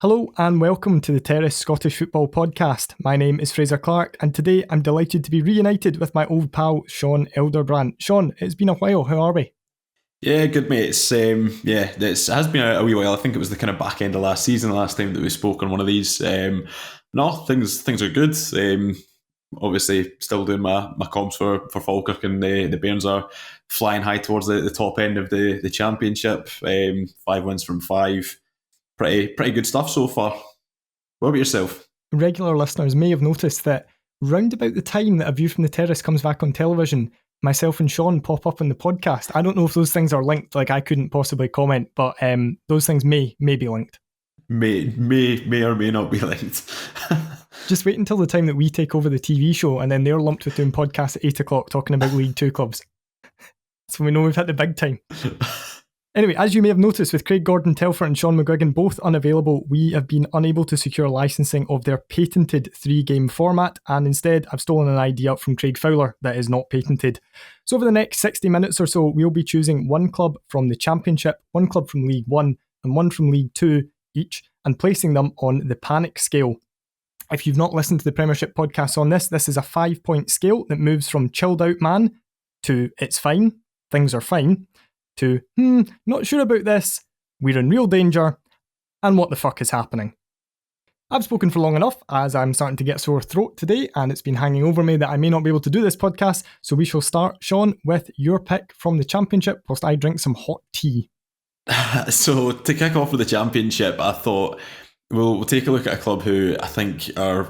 Hello and welcome to the Terrace Scottish Football Podcast. My name is Fraser Clarke and today I'm delighted to be reunited with my old pal Sean Elderbrant. Sean, it's been a while, how are we? Yeah, good mate. It has been a wee while. I think it was the kind of back end of last season, the last time that we spoke on one of these. No, things are good. Obviously, still doing my comps for Falkirk, and the Bairns are flying high towards the top end of the championship. 5 wins from 5, pretty good stuff so far. What about yourself? Regular listeners may have noticed that round about the time that A View from the Terrace comes back on television, myself and Sean pop up on the podcast. I don't know if those things are linked, like I couldn't possibly comment, but those things may be linked. May or may not be linked. Just wait until the time that we take over the TV show and then they're lumped with doing podcasts at 8 o'clock talking about League 2 clubs. So we know we've hit the big time. Anyway, as you may have noticed, with Craig Gordon-Telford and Sean McGuigan both unavailable, we have been unable to secure licensing of their patented 3-game format, and instead I've stolen an idea from Craig Fowler that is not patented. So over the next 60 minutes or so, we'll be choosing one club from the Championship, one club from League 1, and one from League 2 each, and placing them on the panic scale. If you've not listened to the Premiership podcast on this is a 5-point scale that moves from chilled out man to it's fine, things are fine, to not sure about this, we're in real danger, and what the fuck is happening. I've spoken for long enough, as I'm starting to get a sore throat today, and it's been hanging over me that I may not be able to do this podcast, so we shall start, Sean, with your pick from the Championship, whilst I drink some hot tea. So to kick off with the Championship, I thought we'll take a look at a club who I think are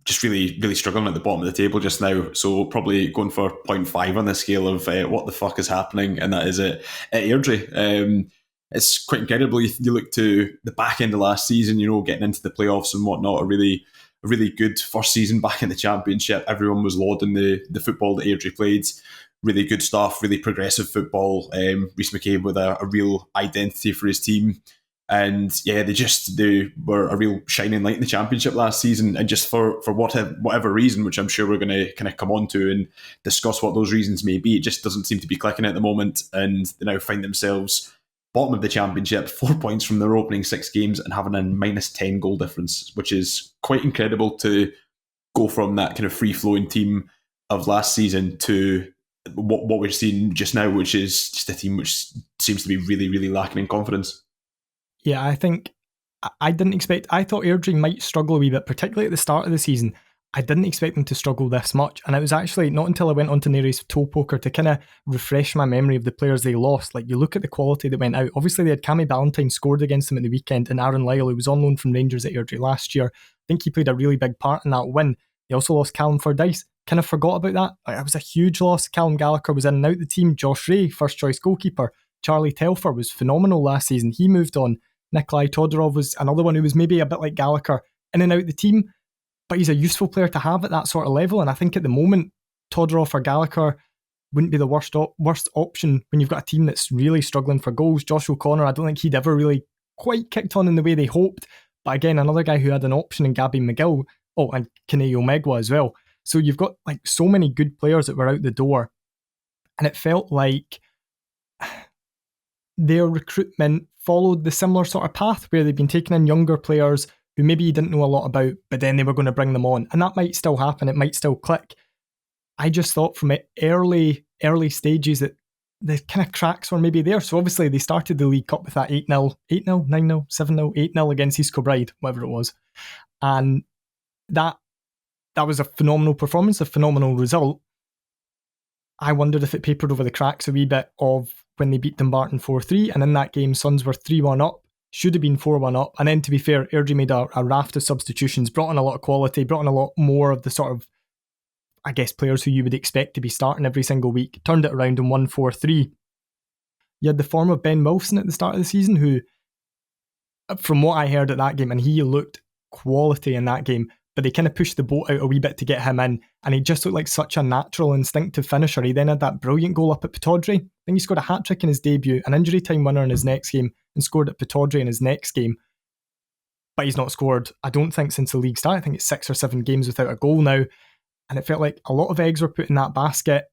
just really struggling at the bottom of the table just now. So probably going for 0.5 on the scale of what the fuck is happening, and that is at Airdrie. It's quite incredible. You look to the back end of last season, getting into the playoffs and whatnot, a really good first season back in the Championship. Everyone was lauding the football that Airdrie played. Really good stuff, really progressive football. Rhys McCabe with a real identity for his team. And yeah, they were a real shining light in the Championship last season. And just for whatever reason, which I'm sure we're going to kind of come on to and discuss what those reasons may be, it just doesn't seem to be clicking at the moment. And they now find themselves bottom of the Championship, 4 points from their opening 6 games and having a -10 goal difference, which is quite incredible to go from that kind of free-flowing team of last season to what we're seeing just now, which is just a team which seems to be really lacking in confidence. Yeah, I think I thought Airdrie might struggle a wee bit, particularly at the start of the season. I didn't expect them to struggle this much, and it was actually not until I went on to Nary's Toe Poker to kind of refresh my memory of the players they lost. Like, you look at the quality that went out. Obviously, they had Cammy Ballantyne scored against them at the weekend, and Aaron Lyle, who was on loan from Rangers at Airdrie last year. I think he played a really big part in that win. They also lost Callum Fordyce. Kind of forgot about that. It was a huge loss. Callum Gallagher was in and out the team. Josh Ray, first choice goalkeeper. Charlie Telfer was phenomenal last season. He moved on. Nikolai Todorov was another one who was maybe a bit like Gallagher, in and out the team, but he's a useful player to have at that sort of level. And I think at the moment, Todorov or Gallagher wouldn't be the worst option when you've got a team that's really struggling for goals. Josh O'Connor, I don't think he'd ever really quite kicked on in the way they hoped. But again, another guy who had an option in Gabby McGill. Oh, and Kene Omegwa as well. So you've got like so many good players that were out the door. And it felt like their recruitment followed the similar sort of path where they've been taking in younger players who maybe you didn't know a lot about, but then they were going to bring them on. And that might still happen. It might still click. I just thought from early stages that the kind of cracks were maybe there. So obviously they started the League Cup with that 8-0, 9-0, 7-0, 8-0 against East Kilbride, whatever it was. And that was a phenomenal performance, a phenomenal result. I wondered if it papered over the cracks a wee bit of when they beat Dumbarton 4-3, and in that game Suns were 3-1 up, should have been 4-1 up, and then to be fair, Airdrie made a raft of substitutions, brought in a lot of quality, brought in a lot more of the sort of, I guess, players who you would expect to be starting every single week, turned it around and won 4-3. You had the form of Ben Wilson at the start of the season, who, from what I heard at that game, and he looked quality in that game, but they kind of pushed the boat out a wee bit to get him in, and he just looked like such a natural, instinctive finisher. He then had that brilliant goal up at Pittodrie. I think he scored a hat-trick in his debut, an injury time winner in his next game, and scored at Pittodrie in his next game. But he's not scored, I don't think, since the league started. I think it's 6 or 7 games without a goal now, and it felt like a lot of eggs were put in that basket,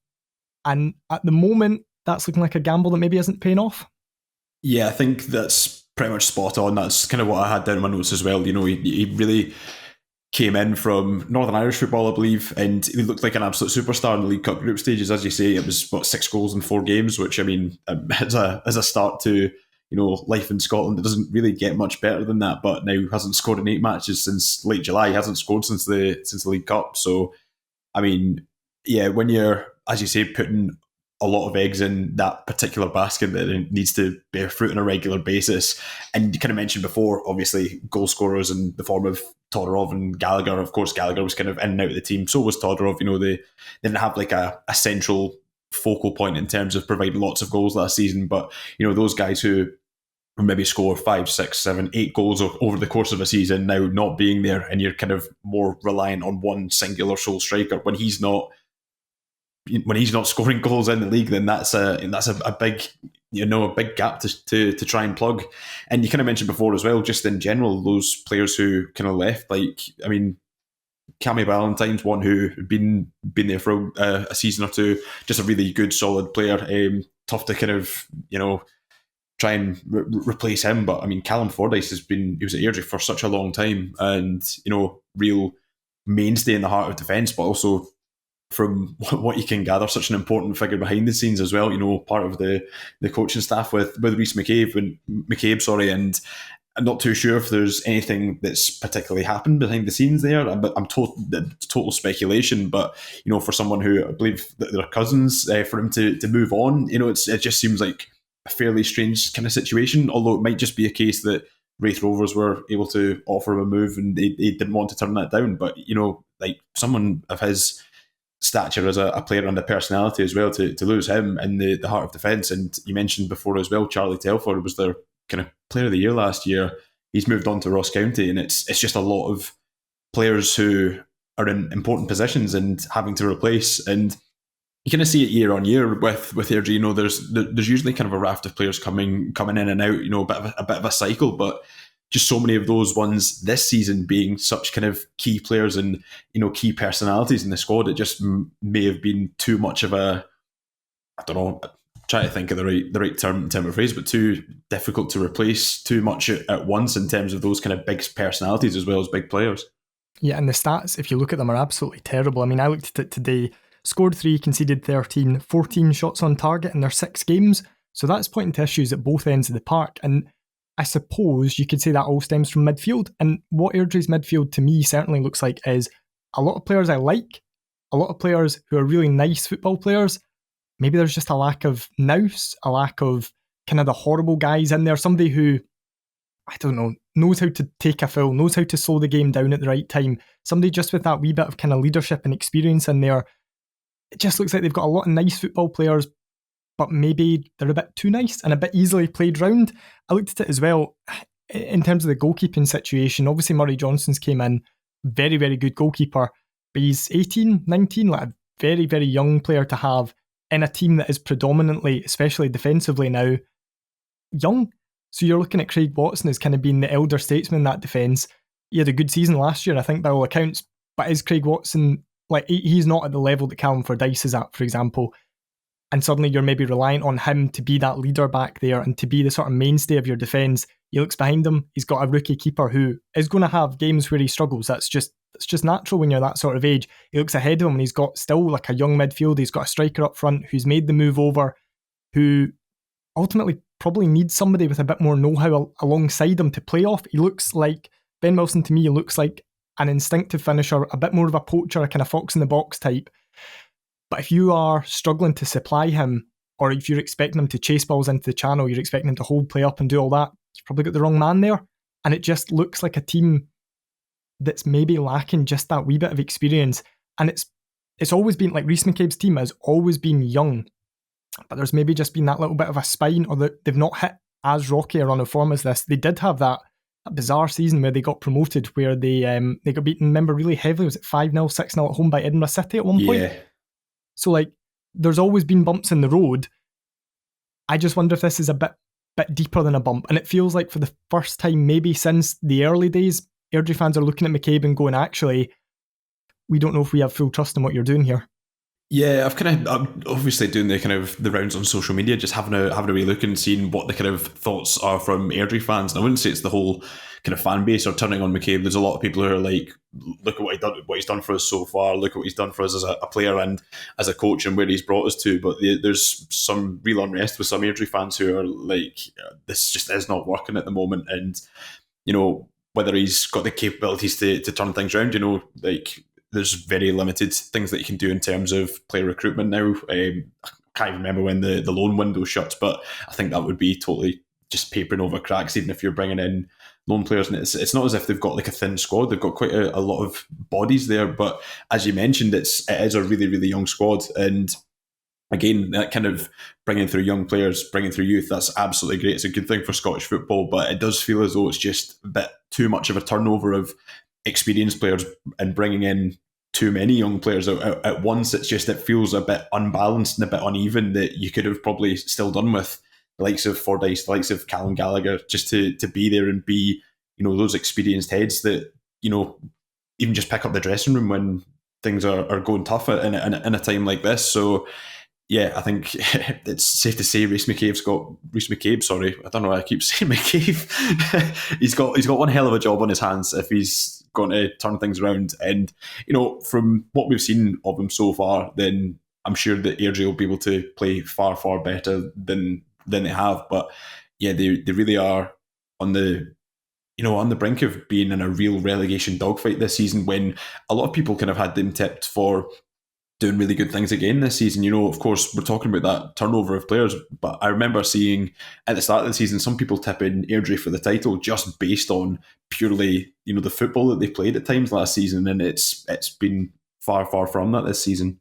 and at the moment, that's looking like a gamble that maybe isn't paying off. Yeah, I think that's pretty much spot on. That's kind of what I had down in my notes as well. He really came in from Northern Irish football, I believe, and he looked like an absolute superstar in the League Cup group stages. As you say, it was 6 goals in 4 games, which, I mean, as a start to life in Scotland, it doesn't really get much better than that. But now he hasn't scored in 8 matches since late July. He hasn't scored since the League Cup. So, I mean, yeah, when you're, as you say, putting a lot of eggs in that particular basket that it needs to bear fruit on a regular basis. And you kind of mentioned before, obviously, goal scorers in the form of Todorov and Gallagher. Of course, Gallagher was kind of in and out of the team. So was Todorov. They didn't have like a central focal point in terms of providing lots of goals last season. But, those guys who maybe score 5, 6, 7, 8 goals over the course of a season now not being there, and you're kind of more reliant on one singular sole striker when he's not scoring goals in the league, then that's a big a big gap to try and plug. And you kind of mentioned before as well, just in general, those players who kind of left, like, I mean, Cammy Ballantyne's one who had been there for a season or two, just a really good, solid player. Tough to kind of try and replace him, but I mean, Callum Fordyce he was at Airdrie for such a long time, and real mainstay in the heart of defence, but also, from what you can gather, such an important figure behind the scenes as well. Part of the coaching staff with Rhys McCabe, and I'm not too sure if there's anything that's particularly happened behind the scenes there. But I'm total speculation. But for someone who I believe that they're cousins, for him to move on, it just seems like a fairly strange kind of situation. Although it might just be a case that Wraith Rovers were able to offer him a move and they didn't want to turn that down. But like someone of his stature as a player and a personality as well, to lose him in the heart of defence. And you mentioned before as well, Charlie Telford was their kind of player of the year last year. He's moved on to Ross County, and it's just a lot of players who are in important positions and having to replace. And you kind of see it year on year with Airdrie. There's usually kind of a raft of players coming in and out, a bit of a cycle, but just so many of those ones this season being such kind of key players and key personalities in the squad, it just may have been too much of a, I don't know, try to think of the right term of phrase, but too difficult to replace too much at once in terms of those kind of big personalities as well as big players. Yeah, and the stats, if you look at them, are absolutely terrible. I mean, I looked at it today. Scored 3, conceded 13, 14 shots on target in their 6 games. So that's pointing to issues at both ends of the park. And I suppose you could say that all stems from midfield. And what Airdrie's midfield to me certainly looks like is a lot of players I like, a lot of players who are really nice football players. Maybe there's just a lack of nous, a lack of kind of the horrible guys in there. Somebody who, I don't know, knows how to take a foul, knows how to slow the game down at the right time. Somebody just with that wee bit of kind of leadership and experience in there. It just looks like they've got a lot of nice football players, but maybe they're a bit too nice and a bit easily played round. I looked at it as well in terms of the goalkeeping situation. Obviously, Murray Johnson's came in, very, very good goalkeeper, but he's 18, 19, like a very, very young player to have in a team that is predominantly, especially defensively now, young. So you're looking at Craig Watson as kind of being the elder statesman in that defence. He had a good season last year, I think, by all accounts, but is Craig Watson, like, he's not at the level that Callum Fordyce is at, for example. And suddenly you're maybe reliant on him to be that leader back there and to be the sort of mainstay of your defence. He looks behind him. He's got a rookie keeper who is going to have games where he struggles. That's just natural when you're that sort of age. He looks ahead of him and he's got still like a young midfield. He's got a striker up front who's made the move over, who ultimately probably needs somebody with a bit more know-how alongside him to play off. He looks like, Ben Wilson to me, he looks like an instinctive finisher, a bit more of a poacher, a kind of fox in the box type. But if you are struggling to supply him, or if you're expecting him to chase balls into the channel, you're expecting him to hold play up and do all that, you've probably got the wrong man there. And it just looks like a team that's maybe lacking just that wee bit of experience. And it's always been, like, Rhys McCabe's team has always been young, but there's maybe just been that little bit of a spine, or that they've not hit as rocky a run of form as this. They did have that bizarre season where they got promoted, where they got beaten, remember, really heavily. Was it 5-0, 6-0 at home by Edinburgh City at one point? Yeah. So, like, there's always been bumps in the road. I just wonder if this is a bit deeper than a bump. And it feels like for the first time maybe since the early days, Airdrie fans are looking at McCabe and going, actually, we don't know if we have full trust in what you're doing here. Yeah, I'm obviously doing the kind of the rounds on social media, just having a wee look and seeing what the kind of thoughts are from Airdrie fans. And I wouldn't say it's the whole kind of fan base or turning on McCabe. There's a lot of people who are like, look at what he's done for us so far. Look at what he's done for us as a player and as a coach and where he's brought us to. But there's some real unrest with some Airdrie fans who are like, this just is not working at the moment. And whether he's got the capabilities to turn things around, like there's very limited things that you can do in terms of player recruitment now. I can't even remember when the loan window shuts, but I think that would be totally just papering over cracks, even if you're bringing in loan players. And it's not as if they've got like a thin squad. They've got quite a lot of bodies there. But as you mentioned, it is a really, really young squad. And again, that kind of bringing through young players, bringing through youth, that's absolutely great. It's a good thing for Scottish football, but it does feel as though it's just a bit too much of a turnover of experienced players and bringing in too many young players at once. It feels a bit unbalanced and a bit uneven, that you could have probably still done with the likes of Fordyce, the likes of Callum Gallagher, just to be there and be, those experienced heads that, even just pick up the dressing room when things are going tough in a time like this. So yeah, I think it's safe to say Reece McCabe, sorry, I don't know why I keep saying McCabe. he's got one hell of a job on his hands if he's going to turn things around. And, from what we've seen of him so far, then I'm sure that Airdrie will be able to play far, far better than they have. But yeah, they really are on the brink of being in a real relegation dogfight this season, when a lot of people kind of had them tipped for doing really good things again this season. Of course, we're talking about that turnover of players, but I remember seeing at the start of the season some people tipping Airdrie for the title just based on purely, the football that they played at times last season, and it's been far, far from that this season.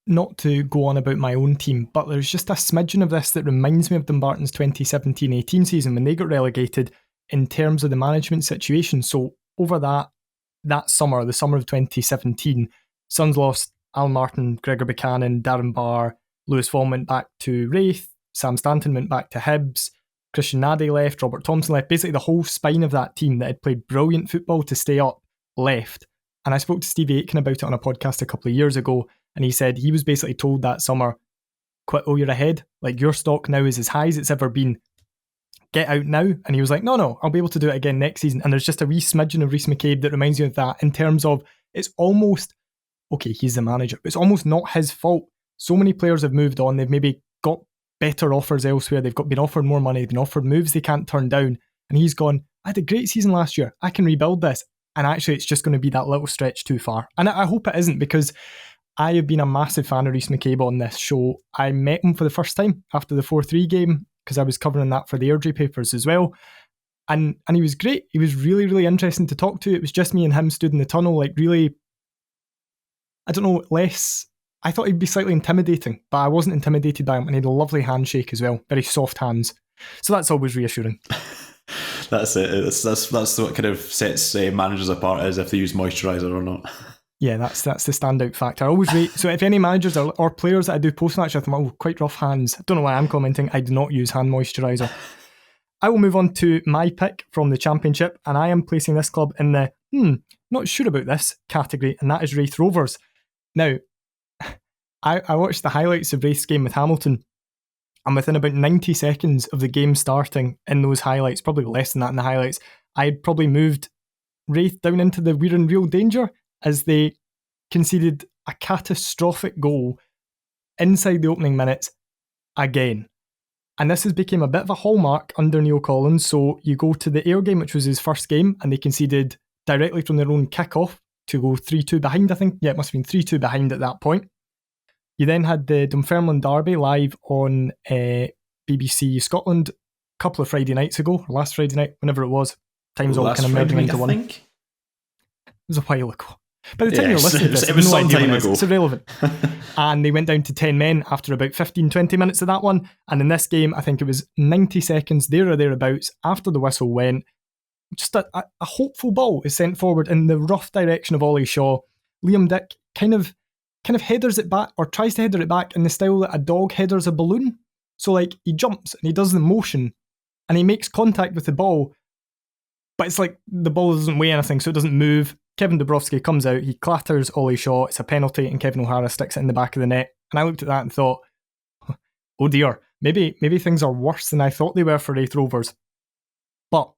Not to go on about my own team, but there's just a smidgen of this that reminds me of Dumbarton's 2017-18 season when they got relegated in terms of the management situation. So over that summer, the summer of 2017, Suns lost Al Martin, Gregor Buchanan, Darren Barr, Lewis Vaughan went back to Wraith, Sam Stanton went back to Hibs, Christian Nade left, Robert Thompson left. Basically the whole spine of that team that had played brilliant football to stay up left. And I spoke to Stevie Aitken about it on a podcast a couple of years ago, and he said he was basically told that summer, quit while you're ahead. Like, your stock now is as high as it's ever been. Get out now. And he was like, no, I'll be able to do it again next season. And there's just a wee smidgen of Reece McCabe that reminds you of that, in terms of it's almost, okay, he's the manager, but it's almost not his fault. So many players have moved on. They've maybe got better offers elsewhere. They've been offered more money. They've been offered moves they can't turn down. And he's gone, I had a great season last year. I can rebuild this. And actually, it's just going to be that little stretch too far. And I hope it isn't, because I have been a massive fan of Reece McCabe on this show. I met him for the first time after the 4-3 game, because I was covering that for the Airdrie papers as well. And he was great. He was really, really interesting to talk to. It was just me and him stood in the tunnel, like really, I don't know, less. I thought he'd be slightly intimidating, but I wasn't intimidated by him. And he had a lovely handshake as well, very soft hands. So that's always reassuring. That's it. That's what kind of sets managers apart, as if they use moisturiser or not. Yeah, that's the standout factor. I always rate. So if any managers or players that I do post-match with, I'm quite rough hands. I don't know why I'm commenting. I do not use hand moisturiser. I will move on to my pick from the Championship, and I am placing this club in the not sure about this category, and that is Wraith Rovers. Now, I watched the highlights of Wraith's game with Hamilton, and within about 90 seconds of the game starting, in those highlights, probably less than that in the highlights, I had probably moved Wraith down into the we're in real danger, as they conceded a catastrophic goal inside the opening minutes again. And this has become a bit of a hallmark under Neil Collins. So you go to the Ayr game, which was his first game, and they conceded directly from their own kickoff to go 3-2 behind, I think. Yeah, it must have been 3-2 behind at that point. You then had the Dunfermline derby live on BBC Scotland a couple of Friday nights ago, or last Friday night, whenever it was. Time's all kind of merging into one. It was a while ago. By the time you're listening to this, it was some time ago. It's irrelevant. And they went down to 10 men after about 15-20 minutes of that one. And in this game, I think it was 90 seconds there or thereabouts after the whistle went, just a hopeful ball is sent forward in the rough direction of Ollie Shaw. Liam Dick kind of headers it back, or tries to header it back in the style that a dog headers a balloon. So like, he jumps and he does the motion and he makes contact with the ball, but it's like the ball doesn't weigh anything, so it doesn't move. Kevin Dubrovsky comes out, he clatters Ollie Shaw, it's a penalty, and Kevin O'Hara sticks it in the back of the net. And I looked at that and thought, oh dear, maybe things are worse than I thought they were for Raith Rovers. But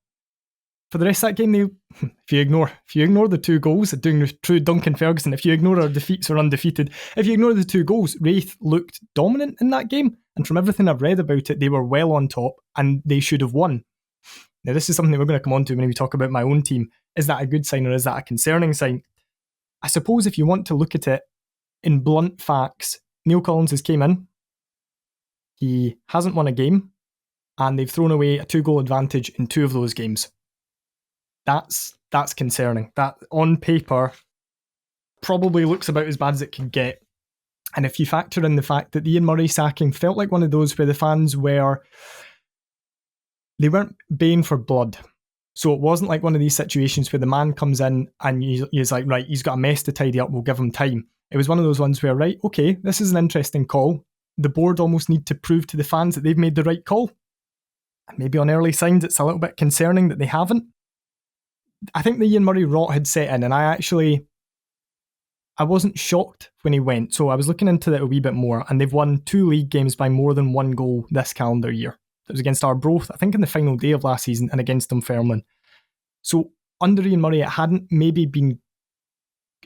for the rest of that game, if you ignore the 2 goals, doing the true Duncan Ferguson, if you ignore our defeats, we're undefeated. If you ignore the 2 goals, Raith looked dominant in that game. And from everything I've read about it, they were well on top and they should have won. Now, this is something we're going to come on to when we talk about my own team. Is that a good sign or is that a concerning sign? I suppose if you want to look at it in blunt facts, Neil Collins has came in. He hasn't won a game and they've thrown away a 2-goal advantage in 2 of those games. That's concerning. That, on paper, probably looks about as bad as it can get. And if you factor in the fact that the Ian Murray sacking felt like one of those where the fans weren't baying for blood. So it wasn't like one of these situations where the man comes in and he's like, right, he's got a mess to tidy up, we'll give him time. It was one of those ones where, right, okay, this is an interesting call. The board almost need to prove to the fans that they've made the right call. And maybe on early signs it's a little bit concerning that they haven't. I think the Ian Murray rot had set in, and I wasn't shocked when he went. So I was looking into it a wee bit more, and they've won 2 league games by more than 1 goal this calendar year. It was against Arbroath, I think in the final day of last season, and against Dunfermline. So under Ian Murray, it hadn't maybe been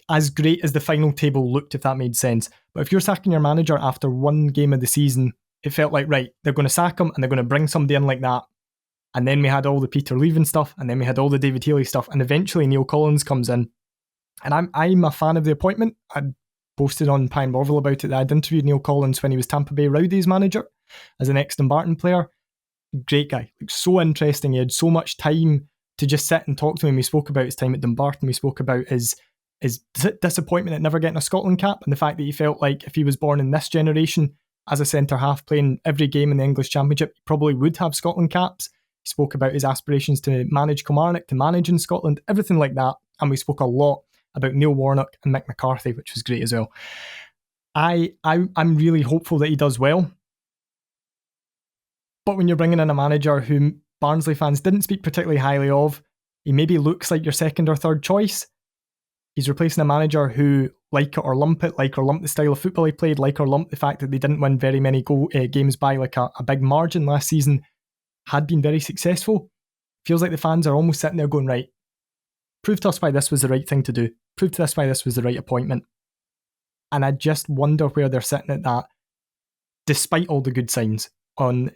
as great as the final table looked, if that made sense. But if you're sacking your manager after 1 game of the season, it felt like, right, they're going to sack him and they're going to bring somebody in like that. And then we had all the Peter Leaving stuff, and then we had all the David Healy stuff, and eventually Neil Collins comes in. And I'm a fan of the appointment. I posted on Pine Morville about it that I'd interviewed Neil Collins when he was Tampa Bay Rowdies manager as an ex-Dumbarton player. Great guy. Like, so interesting. He had so much time to just sit and talk to him. We spoke about his time at Dumbarton. We spoke about his disappointment at never getting a Scotland cap, and the fact that he felt like if he was born in this generation as a centre-half playing every game in the English Championship, he probably would have Scotland caps. He spoke about his aspirations to manage Kilmarnock, to manage in Scotland, everything like that. And we spoke a lot about Neil Warnock and Mick McCarthy, which was great as well. I'm really hopeful that he does well. But when you're bringing in a manager who Barnsley fans didn't speak particularly highly of, he maybe looks like your second or third choice. He's replacing a manager who, like it or lump it, like or lump the style of football he played, like or lump the fact that they didn't win very many games by like a big margin last season, had been very successful. Feels like the fans are almost sitting there going, right, prove to us why this was the right thing to do. Prove to us why this was the right appointment. And I just wonder where they're sitting at that, despite all the good signs on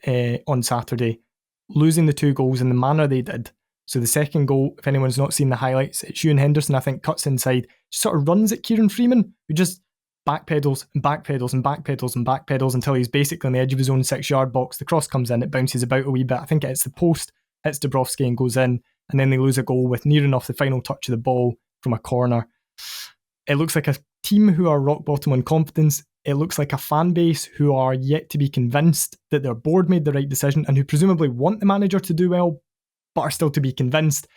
Saturday. Losing the 2 goals in the manner they did. So the second goal, if anyone's not seen the highlights, it's Ewan Henderson, I think, cuts inside, sort of runs at Kieran Freeman, who just backpedals and backpedals and backpedals and backpedals until he's basically on the edge of his own 6-yard box. The cross comes in, it bounces about a wee bit. I think it hits the post, hits Dubrovsky and goes in, and then they lose a goal with near enough the final touch of the ball from a corner. It looks like a team who are rock bottom on confidence. It looks like a fan base who are yet to be convinced that their board made the right decision and who presumably want the manager to do well, but are still to be convinced.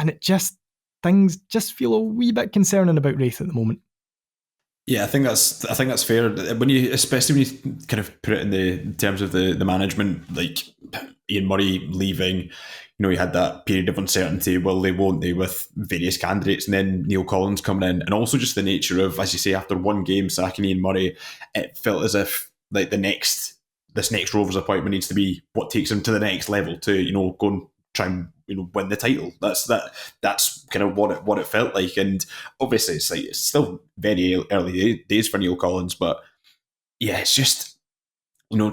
And things just feel a wee bit concerning about Raith at the moment. Yeah, I think that's fair. Especially when you kind of put it in the terms of the management, like Ian Murray leaving, you had that period of uncertainty. Will they, won't they, with various candidates, and then Neil Collins coming in, and also just the nature of, as you say, after 1 game sacking Ian Murray, it felt as if like this next Rovers appointment needs to be what takes him to the next level to go and try and win the title. That's kind of what it felt like. And obviously it's still very early days for Neil Collins, but yeah, it's just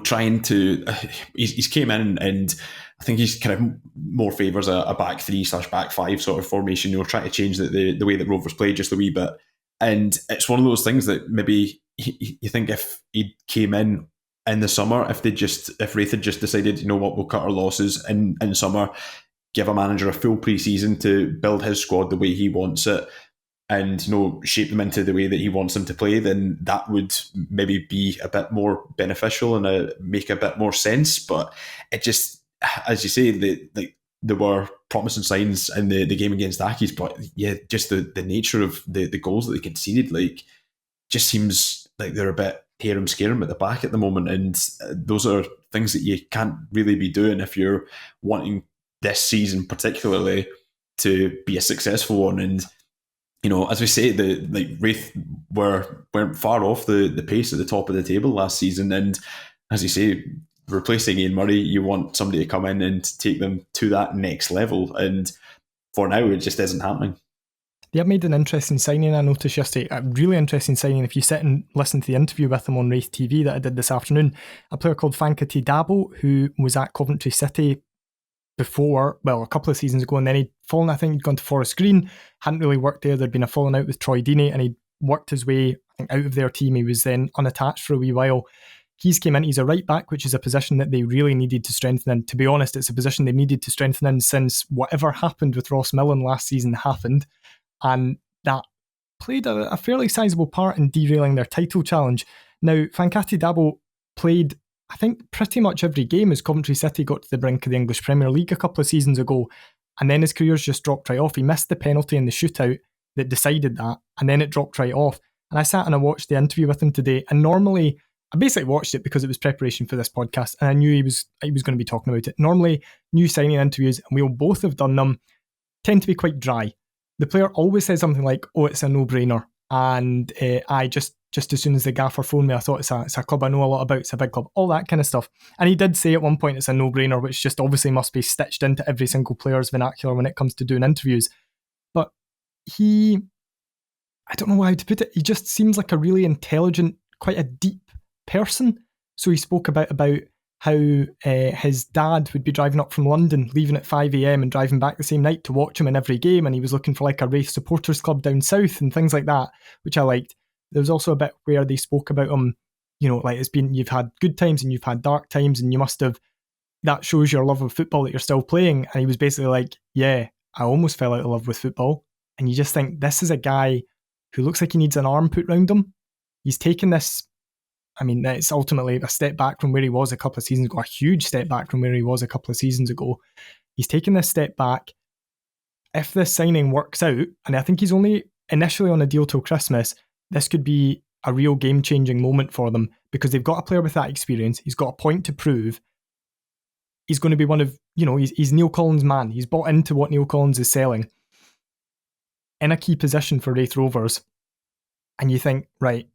trying to he's came in, and I think he's kind of more favours a back 3/back 5 sort of formation, trying to change the way that Rovers play just a wee bit. And it's one of those things that maybe you think if he came in the summer, if Raith had just decided, we'll cut our losses in summer, give a manager a full pre-season to build his squad the way he wants it, and shape them into the way that he wants them to play, then that would maybe be a bit more beneficial and make a bit more sense. But it just, as you say, there were promising signs in the game against Accies, but yeah, just the nature of the goals that they conceded, like, just seems like they're a bit harem scarum at the back at the moment, and those are things that you can't really be doing if you're wanting this season particularly to be a successful one. And as we say, Wraith weren't far off the pace at the top of the table last season, and as you say, replacing Ian Murray, you want somebody to come in and take them to that next level, and for now, it just isn't happening. They have made an interesting signing, I noticed yesterday, a really interesting signing. If you sit and listen to the interview with them on Wraith TV that I did this afternoon, a player called Fankati Dabo, who was at Coventry City before, well, a couple of seasons ago, and then he'd fallen, I think he'd gone to Forest Green, hadn't really worked there, there'd been a falling out with Troy Deeney, and he'd worked his way, I think, out of their team. He was then unattached for a wee while. He's came in, he's a right back, which is a position that they really needed to strengthen in. To be honest, it's a position they needed to strengthen in since whatever happened with Ross Millen last season happened, and that played a fairly sizable part in derailing their title challenge. Now, Fankati Dabo played, I think, pretty much every game as Coventry City got to the brink of the English Premier League a couple of seasons ago, and then his career's just dropped right off. He missed the penalty in the shootout that decided that, and then it dropped right off. And I sat and I watched the interview with him today, and normally, I basically watched it because it was preparation for this podcast, and I knew he was going to be talking about it. Normally, new signing interviews, and we'll both have done them, tend to be quite dry. The player always says something like, "Oh, it's a no-brainer," and I just as soon as the gaffer phoned me, I thought it's a club I know a lot about, it's a big club, all that kind of stuff. And he did say at one point it's a no-brainer, which just obviously must be stitched into every single player's vernacular when it comes to doing interviews. But I don't know how to put it, he just seems like a really intelligent, quite a deep person. So he spoke about how his dad would be driving up from London, leaving at 5 a.m. and driving back the same night to watch him in every game, and he was looking for like a Wraith supporters club down south and things like that, which I liked. There was also a bit where they spoke about him, like you've had good times and you've had dark times, and you must have, that shows your love of football that you're still playing. And he was basically like, yeah, I almost fell out of love with football. And you just think, this is a guy who looks like he needs an arm put round him. He's taken this, I mean, it's ultimately a step back from where he was a couple of seasons ago, a huge step back from where he was a couple of seasons ago. He's taken this step back. If this signing works out, and I think he's only initially on a deal till Christmas, this could be a real game-changing moment for them, because they've got a player with that experience. He's got a point to prove. He's going to be one of, he's Neil Collins' man. He's bought into what Neil Collins is selling in a key position for Wraith Rovers. And you think, right,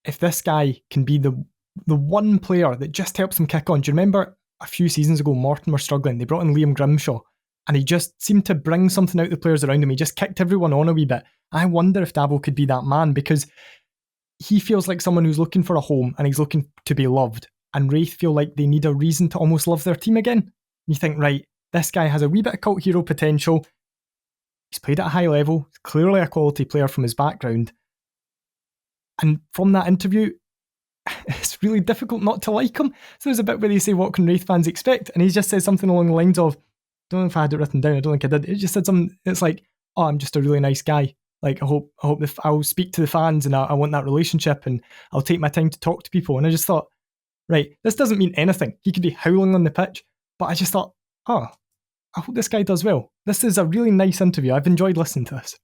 if this guy can be the one player that just helps them kick on. Do you remember a few seasons ago, Morton were struggling. They brought in Liam Grimshaw, and he just seemed to bring something out of the players around him. He just kicked everyone on a wee bit. I wonder if Dabo could be that man, because he feels like someone who's looking for a home and he's looking to be loved. And Wraith feel like they need a reason to almost love their team again. You think, right, this guy has a wee bit of cult hero potential. He's played at a high level. He's clearly a quality player from his background. And from that interview, it's really difficult not to like him. So there's a bit where they say, what can Wraith fans expect? And he just says something along the lines of, I don't know if I had it written down, I don't think I did. It just said something, it's like, oh, I'm just a really nice guy. Like, I hope I'll speak to the fans, and I want that relationship, and I'll take my time to talk to people. And I just thought, right, this doesn't mean anything. He could be howling on the pitch, but I just thought, oh, I hope this guy does well. This is a really nice interview. I've enjoyed listening to this.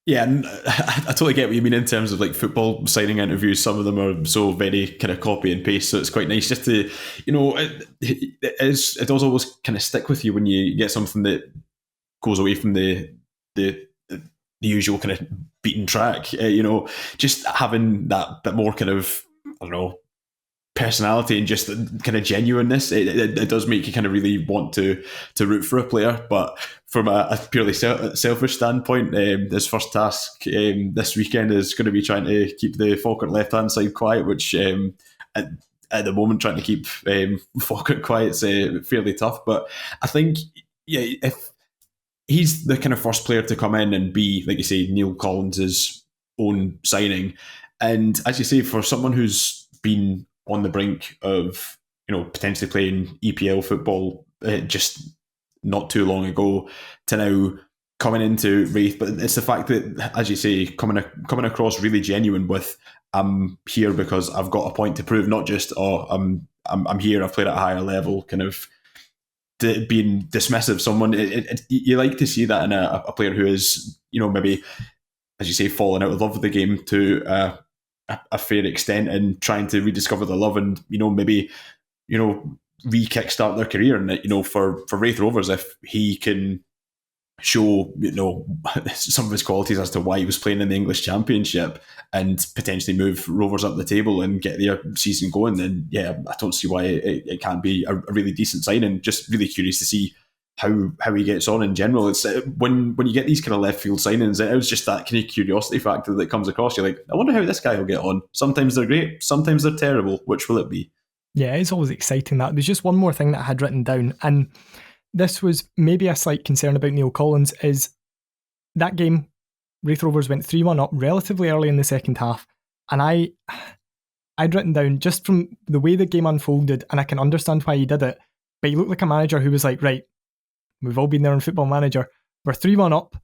Yeah, and I totally get what you mean in terms of like football signing interviews. Some of them are so very kind of copy and paste, so it's quite nice just to, it does always kind of stick with you when you get something that goes away from the usual kind of beaten track. Just having that bit more kind of, I don't know, personality and just kind of genuineness, it does make you kind of really want to root for a player. But from a purely selfish standpoint, his first task this weekend is going to be trying to keep the Falkirk left hand side quiet, which at the moment trying to keep Falkirk quiet is fairly tough. But I think, yeah, if he's the kind of first player to come in and be, like you say, Neil Collins' own signing, and as you say, for someone who's been on the brink of, potentially playing EPL football just not too long ago, to now coming into Wraith. But it's the fact that, as you say, coming across really genuine with, I'm here because I've got a point to prove, not just, I'm here, I've played at a higher level, kind of being dismissive. Someone, you like to see that in a player who is, maybe, as you say, falling out of love with the game to a fair extent, and trying to rediscover the love, and maybe re-kickstart their career. And for Wraith Rovers, if he can show, some of his qualities as to why he was playing in the English Championship and potentially move Rovers up the table and get their season going, then yeah, I don't see why it can't be a really decent signing. Just really curious to see how he gets on in general. It's when you get these kind of left field signings, it was just that kind of curiosity factor that comes across. You're like, I wonder how this guy will get on. Sometimes they're great, sometimes they're terrible. Which will it be? Yeah, it's always exciting that. There's just one more thing that I had written down, and this was maybe a slight concern about Neil Collins, is that game, Wraith Rovers went 3-1 up relatively early in the second half, and I'd written down, just from the way the game unfolded, and I can understand why he did it, but he looked like a manager who was like, right, we've all been there on Football Manager, we're 3-1 up,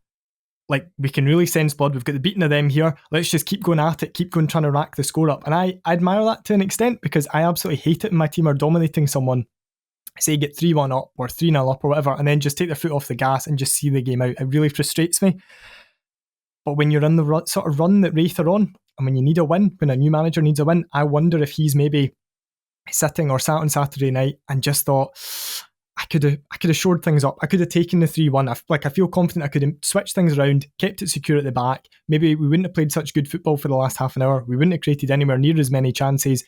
like, we can really sense blood, we've got the beating of them here, let's just keep going at it, keep going trying to rack the score up. And I admire that to an extent, because I absolutely hate it when my team are dominating someone, say get 3-1 up or 3-0 up or whatever, and then just take their foot off the gas and just see the game out. It really frustrates me. But when you're in the sort of run that Wraith are on, and when you need a win, when a new manager needs a win, I wonder if he's maybe sitting or sat on Saturday night and just thought, I could have shored things up. I could have taken the 3-1. I feel confident I could have switched things around, kept it secure at the back. Maybe we wouldn't have played such good football for the last half an hour. We wouldn't have created anywhere near as many chances,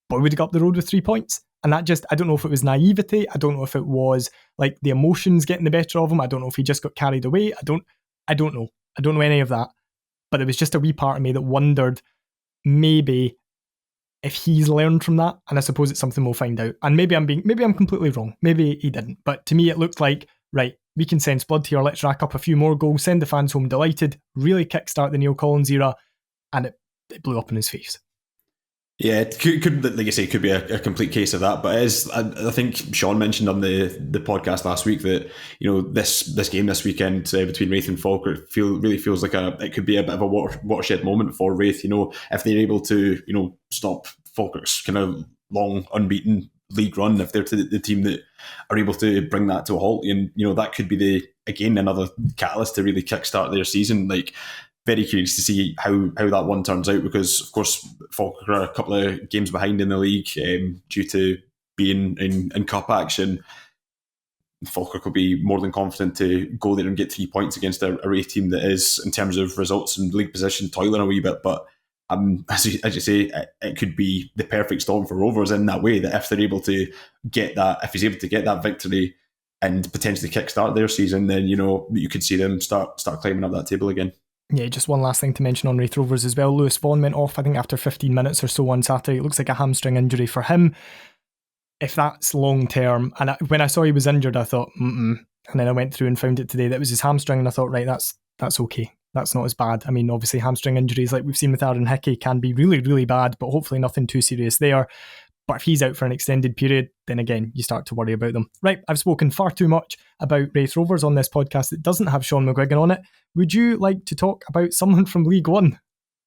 but we would have got up the road with 3 points. And that just, I don't know if it was naivety. I don't know if it was like the emotions getting the better of him. I don't know if he just got carried away. I don't know. I don't know any of that. But it was just a wee part of me that wondered maybe if he's learned from that, and I suppose it's something we'll find out. And maybe I'm completely wrong. Maybe he didn't. But to me, it looked like, right, we can sense blood here. Let's rack up a few more goals, send the fans home delighted, really kickstart the Neil Collins era, and it blew up in his face. Yeah, it could like you say, it could be a complete case of that. But it is, I think Sean mentioned on the podcast last week that this game this weekend between Wraith and Falkirk really feels like it could be a bit of a watershed moment for Wraith. If they're able to stop Falkirk's kind of long unbeaten league run, if they're the team that are able to bring that to a halt, and that could be another catalyst to really kickstart their season. Like, very curious to see how that one turns out, because of course Falkirk are a couple of games behind in the league due to being in cup action. Falkirk will be more than confident to go there and get 3 points against a Wraith team that is, in terms of results and league position, toiling a wee bit. But as you say, it could be the perfect storm for Rovers in that way, that if they're able to get that, if he's able to get that victory and potentially kickstart their season, then you could see them start climbing up that table again. Yeah, just one last thing to mention on Wraith Rovers as well. Lewis Vaughan went off, I think, after 15 minutes or so on Saturday. It looks like a hamstring injury for him. If that's long term, and when I saw he was injured, I thought, and then I went through and found it today that was his hamstring, and I thought, right, that's okay. That's not as bad. I mean, obviously hamstring injuries, like we've seen with Aaron Hickey, can be really, really bad, but hopefully nothing too serious there. But if he's out for an extended period, then again, you start to worry about them. Right, I've spoken far too much about Wraith Rovers on this podcast that doesn't have Sean McGuigan on it. Would you like to talk about someone from League One?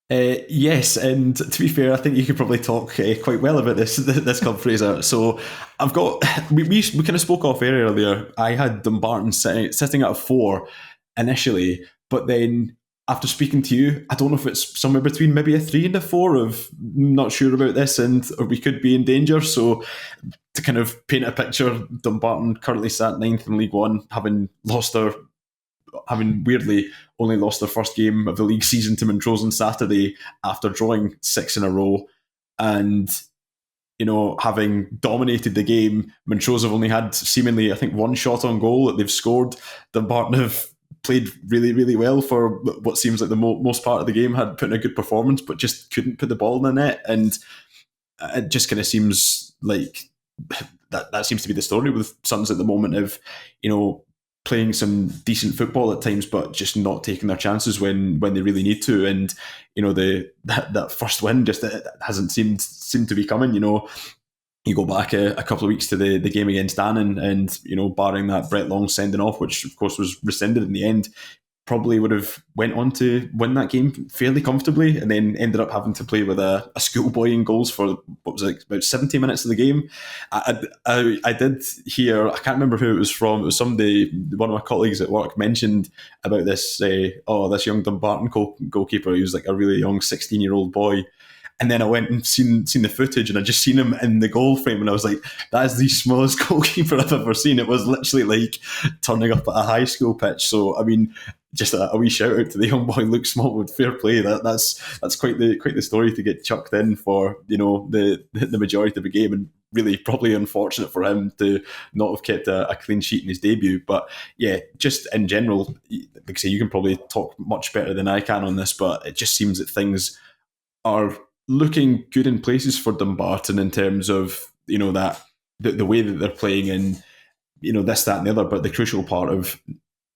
Yes, and to be fair, I think you could probably talk quite well about this club, Fraser. So I've got, we kind of spoke off air earlier. I had Dumbarton sitting at a 4 initially, but then after speaking to you, I don't know if it's somewhere between maybe a 3 and a 4 of not sure about this, or we could be in danger. So to kind of paint a picture, Dumbarton currently sat 9th in League One, having weirdly only lost their first game of the league season to Montrose on Saturday after drawing 6 in a row. And, having dominated the game, Montrose have only had seemingly, I think, 1 shot on goal that they've scored. Dumbarton have played really, really well for what seems like the most part of the game, had put in a good performance, but just couldn't put the ball in the net. And it just kind of seems like that seems to be the story with Suns at the moment of, playing some decent football at times, but just not taking their chances when they really need to. And, that first win just hasn't seemed to be coming. You go back a couple of weeks to the game against Annan, and barring that Brett Long sending off, which of course was rescinded in the end, probably would have went on to win that game fairly comfortably, and then ended up having to play with a schoolboy in goals for what was it, about 70 minutes of the game. I did hear, I can't remember who it was from, it was somebody, one of my colleagues at work mentioned about this young Dumbarton goalkeeper. He was like a really young 16-year-old boy, And then I went and seen the footage, and I just seen him in the goal frame, and I was like, that is the smallest goalkeeper I've ever seen. It was literally like turning up at a high school pitch. So, I mean, just a wee shout out to the young boy Luke Smallwood. Fair play. That's quite the story to get chucked in for, the majority of the game, and really probably unfortunate for him to not have kept a clean sheet in his debut. But yeah, just in general, like I say, you can probably talk much better than I can on this, but it just seems that things are looking good in places for Dumbarton in terms of, that the way that they're playing, and, this, that and the other. But the crucial part of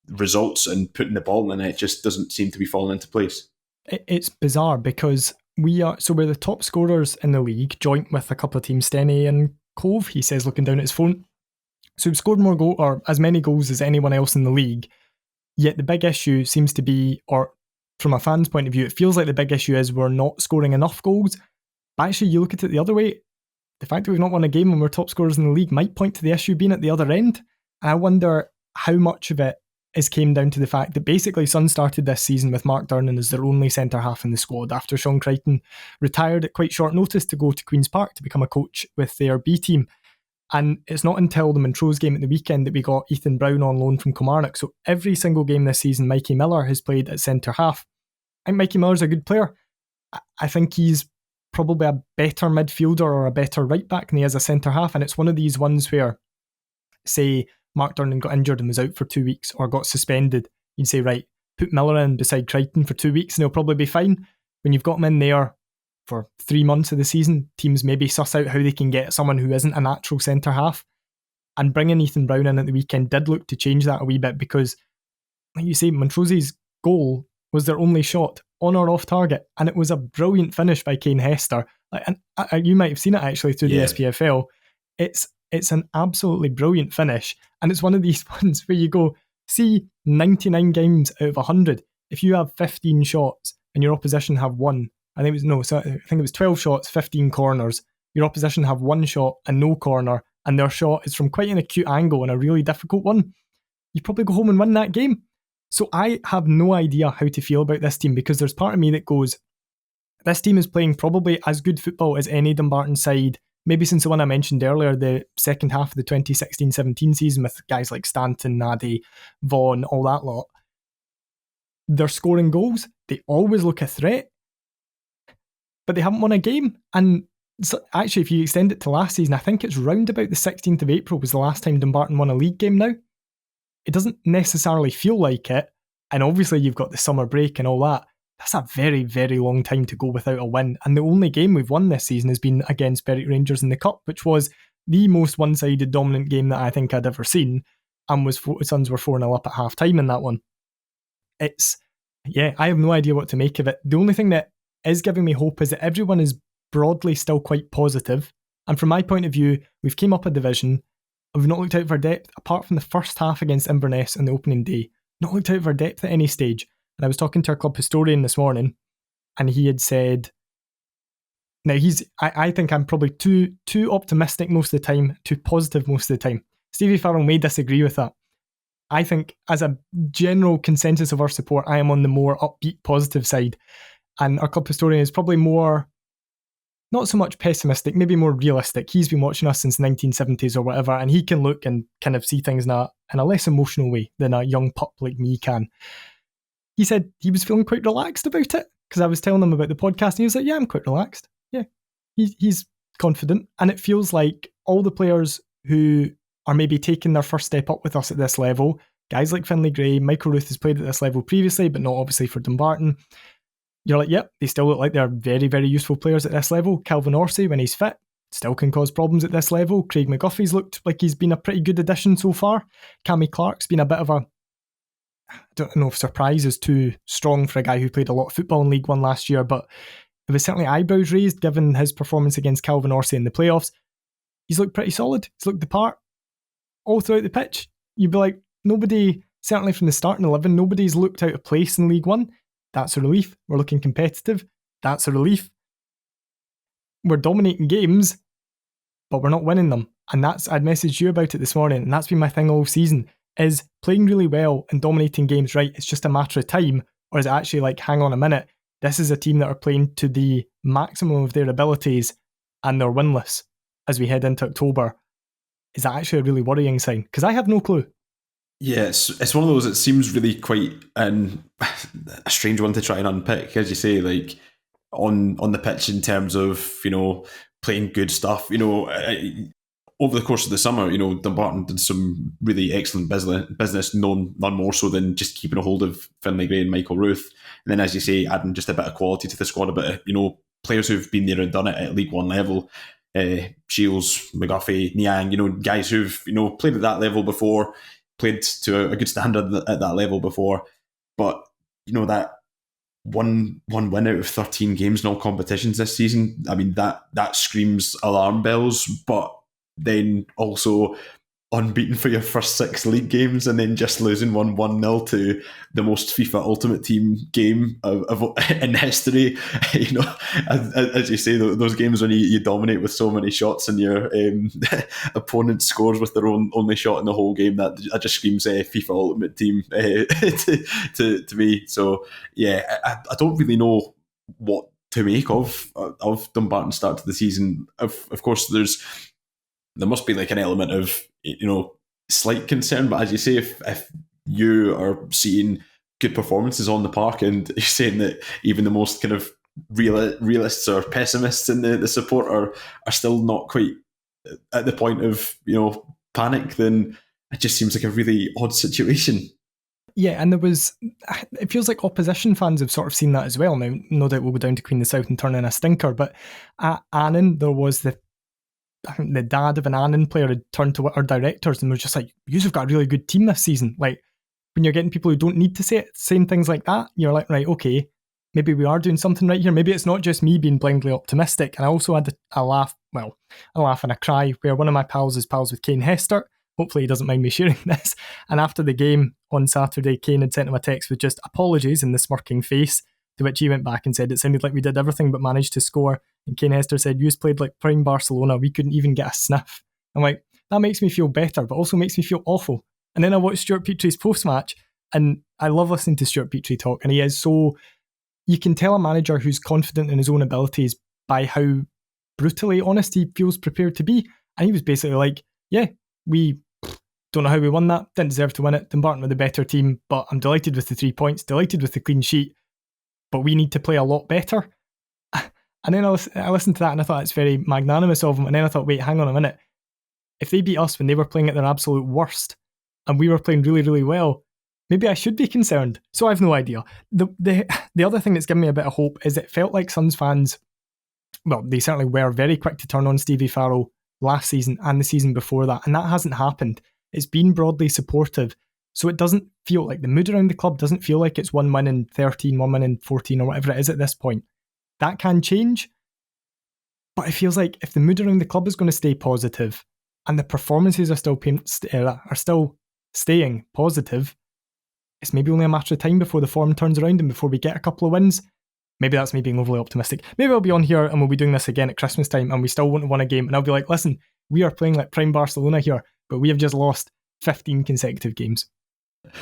results and putting the ball in the net just doesn't seem to be falling into place. It's bizarre because we're the top scorers in the league, joint with a couple of teams, Steny and Cove, he says, looking down at his phone. So we've scored more or as many goals as anyone else in the league. Yet the big issue seems to be, or from a fan's point of view, it feels like the big issue is we're not scoring enough goals. But actually, you look at it the other way, the fact that we've not won a game when we're top scorers in the league might point to the issue being at the other end. And I wonder how much of it came down to the fact that basically Sun started this season with Mark Durnan as their only centre-half in the squad after Sean Crichton retired at quite short notice to go to Queen's Park to become a coach with their B team. And it's not until the Montrose game at the weekend that we got Ethan Brown on loan from Kilmarnock. So every single game this season, Mikey Miller has played at centre-half. I think Mikey Miller's a good player. I think he's probably a better midfielder or a better right-back than he is a centre-half. And it's one of these ones where, say, Mark Durnan got injured and was out for 2 weeks or got suspended, you'd say, right, put Miller in beside Crichton for 2 weeks and he'll probably be fine. When you've got him in there for 3 months of the season, teams maybe suss out how they can get someone who isn't a natural centre-half. And bringing Ethan Brown in at the weekend did look to change that a wee bit because, like you say, Montrose's goal was their only shot on or off target, and it was a brilliant finish by Kane Hester. And you might have seen it actually through the SPFL. It's an absolutely brilliant finish, and it's one of these ones where you go, see, 99 games out of 100, if you have 15 shots and your opposition have one, I think it was 12 shots, 15 corners, your opposition have one shot and no corner, and their shot is from quite an acute angle and a really difficult one, you probably go home and win that game. So I have no idea how to feel about this team, because there's part of me that goes, this team is playing probably as good football as any Dumbarton side, maybe since the one I mentioned earlier, the second half of the 2016-17 season with guys like Stanton, Nadi, Vaughan, all that lot. They're scoring goals. They always look a threat, but they haven't won a game. And so actually, if you extend it to last season, I think it's round about the 16th of April was the last time Dumbarton won a league game now. It doesn't necessarily feel like it. And obviously you've got the summer break and all that. That's a very, very long time to go without a win. And the only game we've won this season has been against Berwick Rangers in the Cup, which was the most one-sided dominant game that I think I'd ever seen. And Suns were 4-0 up at half-time in that one. I have no idea what to make of it. The only thing that is giving me hope is that everyone is broadly still quite positive. And from my point of view, we've came up a division. We've not looked out for depth, apart from the first half against Inverness on the opening day. Not looked out for depth at any stage. And I was talking to our club historian this morning, and he had said, now I think I'm probably too optimistic most of the time, too positive most of the time. Stevie Farrell may disagree with that. I think as a general consensus of our support, I am on the more upbeat, positive side. And our club historian is probably more, not so much pessimistic, maybe more realistic. He's been watching us since the 1970s or whatever, and he can look and kind of see things in a less emotional way than a young pup like me can. He said he was feeling quite relaxed about it, because I was telling him about the podcast, and he was like, yeah, I'm quite relaxed. Yeah, he's confident, and it feels like all the players who are maybe taking their first step up with us at this level, guys like Finlay Gray, Michael Ruth has played at this level previously, but not obviously for Dumbarton. You're like, yep, they still look like they're very, very useful players at this level. Calvin Orsi, when he's fit, still can cause problems at this level. Craig McGuffey's looked like he's been a pretty good addition so far. Cammy Clark's been a bit of a, I don't know if surprise is too strong for a guy who played a lot of football in League One last year, but it was certainly eyebrows raised given his performance against Calvin Orsi in the playoffs. He's looked pretty solid. He's looked the part all throughout the pitch. You'd be like, nobody, certainly from the starting 11, nobody's looked out of place in League One. That's a relief. We're looking competitive. That's a relief. We're dominating games, but we're not winning them. And I'd messaged you about it this morning, and that's been my thing all season, is playing really well and dominating games right. It's just a matter of time, or is it actually like, hang on a minute, this is a team that are playing to the maximum of their abilities and they're winless as we head into October, is that actually a really worrying sign? Because I have no clue. Yeah, it's one of those, it seems really quite a strange one to try and unpick, as you say, like on the pitch in terms of, playing good stuff. Over the course of the summer, Dumbarton did some really excellent business, none more so than just keeping a hold of Finlay Gray and Michael Ruth. And then, as you say, adding just a bit of quality to the squad, a bit of, players who've been there and done it at League One level. Shields, McGuffey, Niang, guys who've, played at that level before, played to a good standard at that level before. But, that one win out of 13 games in all competitions this season, I mean, that screams alarm bells, but then also unbeaten for your first 6 league games and then just losing 1-0 to the most FIFA Ultimate Team game in history. As you say, those games when you dominate with so many shots and your opponent scores with their only shot in the whole game, that just screams FIFA Ultimate Team to me. So yeah, I don't really know what to make of Dumbarton's start to the season. Of course, there must be like an element of slight concern, but as you say, if you are seeing good performances on the park and you're saying that even the most kind of realists or pessimists in the support are still not quite at the point of panic, then it just seems like a really odd situation. Yeah, and it feels like opposition fans have sort of seen that as well. Now, no doubt we'll go down to Queen of the South and turn in a stinker, but at Annan, there was I think the dad of an Annan player had turned to our directors and was just like, you've got a really good team this season. Like, when you're getting people who don't need to say it, saying things like that, you're like, right, okay, maybe we are doing something right here. Maybe it's not just me being blindly optimistic. And I also had a laugh and a cry where one of my pals is pals with Kane Hester. Hopefully he doesn't mind me sharing this. And after the game on Saturday, Kane had sent him a text with just apologies in the smirking face, to which he went back and said it sounded like we did everything but managed to score. And Kane Hester said, "You played like prime Barcelona. We couldn't even get a sniff." I'm like, that makes me feel better, but also makes me feel awful. And then I watched Stuart Petrie's post-match, and I love listening to Stuart Petrie talk. And he is so... You can tell a manager who's confident in his own abilities by how brutally honest he feels prepared to be. And he was basically like, yeah, we don't know how we won that. Didn't deserve to win it. Dumbarton were the better team, but I'm delighted with the 3 points, delighted with the clean sheet, but we need to play a lot better. And then I listened to that and I thought it's very magnanimous of him. And then I thought, wait, hang on a minute. If they beat us when they were playing at their absolute worst and we were playing really, really well, maybe I should be concerned. So I have no idea. The other thing that's given me a bit of hope is it felt like Suns fans, well, they certainly were very quick to turn on Stevie Farrell last season and the season before that. And that hasn't happened. It's been broadly supportive. So it doesn't feel like the mood around the club doesn't feel like it's 1 win in 13, 1 win in 14 or whatever it is at this point. That can change, but it feels like if the mood around the club is going to stay positive and the performances are still staying positive, it's maybe only a matter of time before the form turns around and before we get a couple of wins. Maybe that's me being overly optimistic. Maybe I'll be on here and we'll be doing this again at Christmas time and we still won't have won a game and I'll be like, listen, we are playing like prime Barcelona here, but we have just lost 15 consecutive games.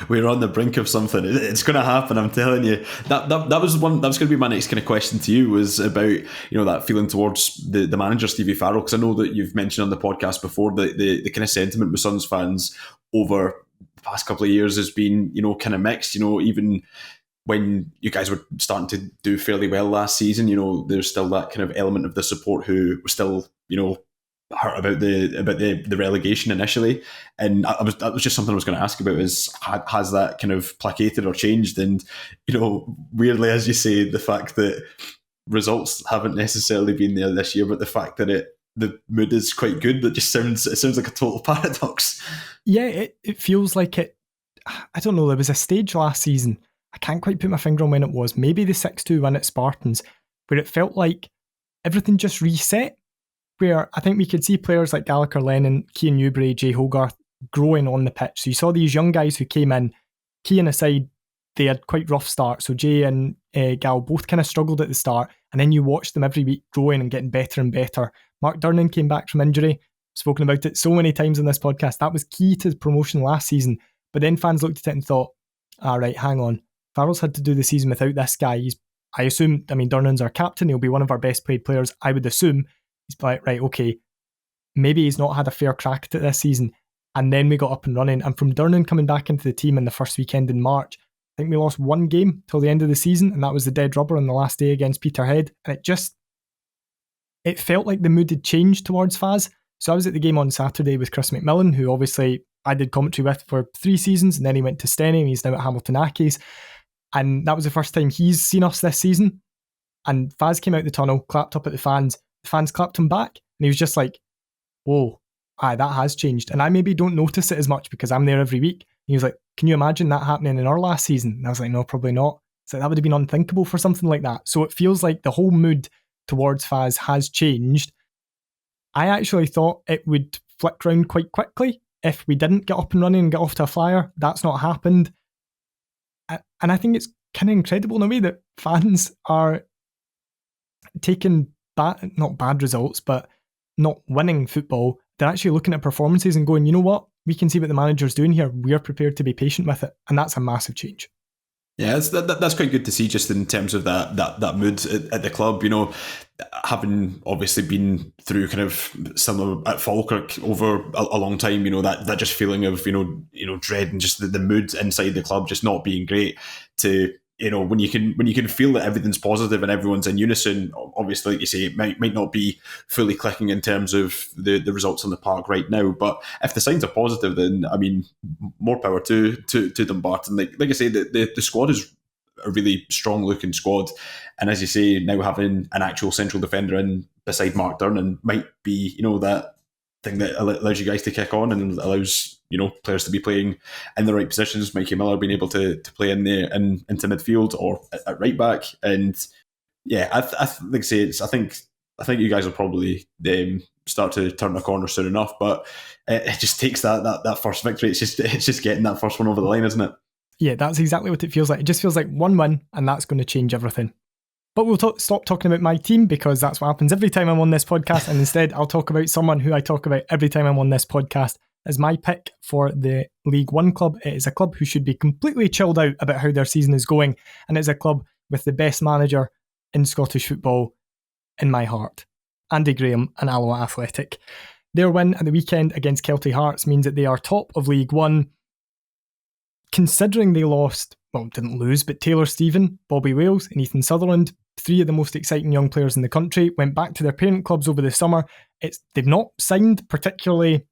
We're on the brink of something. It's going to happen. I'm telling you. That was going to be my next kind of question to you, was about that feeling towards the manager Stevie Farrell, because I know that you've mentioned on the podcast before that the kind of sentiment with Suns fans over the past couple of years has been kind of mixed. Even when you guys were starting to do fairly well last season, there's still that kind of element of the support who was still hurt about the relegation initially, and that was just something I was going to ask about, is has that kind of placated or changed? And weirdly, as you say, the fact that results haven't necessarily been there this year, but the fact that the mood is quite good, it sounds like a total paradox. Yeah, it feels like it. I don't know, there was a stage last season, I can't quite put my finger on when it was, maybe the 6-2 win at Spartans, where it felt like everything just reset, where I think we could see players like Gallagher Lennon, Cian Newbury, Jay Hogarth growing on the pitch. So you saw these young guys who came in, Cian aside, they had quite rough starts. So Jay and Gal both kind of struggled at the start, and then you watched them every week growing and getting better and better. Mark Durnan came back from injury, spoken about it so many times in this podcast. That was key to the promotion last season. But then fans looked at it and thought, all right, hang on. Farrell's had to do the season without this guy. He's I assume, Durnan's our captain, he'll be one of our best played players. I would assume he's like, right, okay, maybe he's not had a fair crack at it this season. And then we got up and running. And from Durnan coming back into the team in the first weekend in March, I think we lost one game till the end of the season, and that was the dead rubber on the last day against Peterhead. And it felt like the mood had changed towards Faz. So I was at the game on Saturday with Chris McMillan, who obviously I did commentary with for 3 seasons, and then he went to Steny, and he's now at Hamilton Accies. And that was the first time he's seen us this season. And Faz came out the tunnel, clapped up at the fans. The fans clapped him back, and he was just like, whoa, that has changed. And I maybe don't notice it as much because I'm there every week. And he was like, can you imagine that happening in our last season? And I was like, no, probably not. So that would have been unthinkable for something like that. So it feels like the whole mood towards Faz has changed. I actually thought it would flick round quite quickly if we didn't get up and running and get off to a flyer. That's not happened. And I think it's kind of incredible in a way that fans are taking not bad results, but not winning football. They're actually looking at performances and going, you know what? We can see what the manager's doing here. We're prepared to be patient with it. And that's a massive change. Yeah, that's quite good to see, just in terms of that mood at the club. You know, having obviously been through kind of similar at Falkirk over a long time, you know, that just feeling of you know dread and just the mood inside the club just not being great. To when you can feel that everything's positive and everyone's in unison. Obviously, like you say, it might not be fully clicking in terms of the results on the park right now. But if the signs are positive, then I mean, more power to Dumbarton. Like I say, the squad is a really strong looking squad, and as you say, now having an actual central defender in beside Mark Durnan might be that thing that allows you guys to kick on and allows players to be playing in the right positions. Mikey Miller being able to play in there and into midfield or at right back, and yeah, I like I say, I think you guys will probably start to turn the corner soon enough. But it just takes that first victory. It's just getting that first one over the line, isn't it? Yeah, that's exactly what it feels like. It just feels like one win, and that's going to change everything. But we'll stop talking about my team, because that's what happens every time I'm on this podcast. And instead, I'll talk about someone who I talk about every time I'm on this podcast as my pick for the League One club. It is a club who should be completely chilled out about how their season is going. And it's a club with the best manager in Scottish football in my heart. Andy Graham and Alloa Athletic. Their win at the weekend against Kelty Hearts means that they are top of League One. Considering they didn't lose, but Taylor Stephen, Bobby Wales and Ethan Sutherland, 3 of the most exciting young players in the country, went back to their parent clubs over the summer. They've not signed particularly,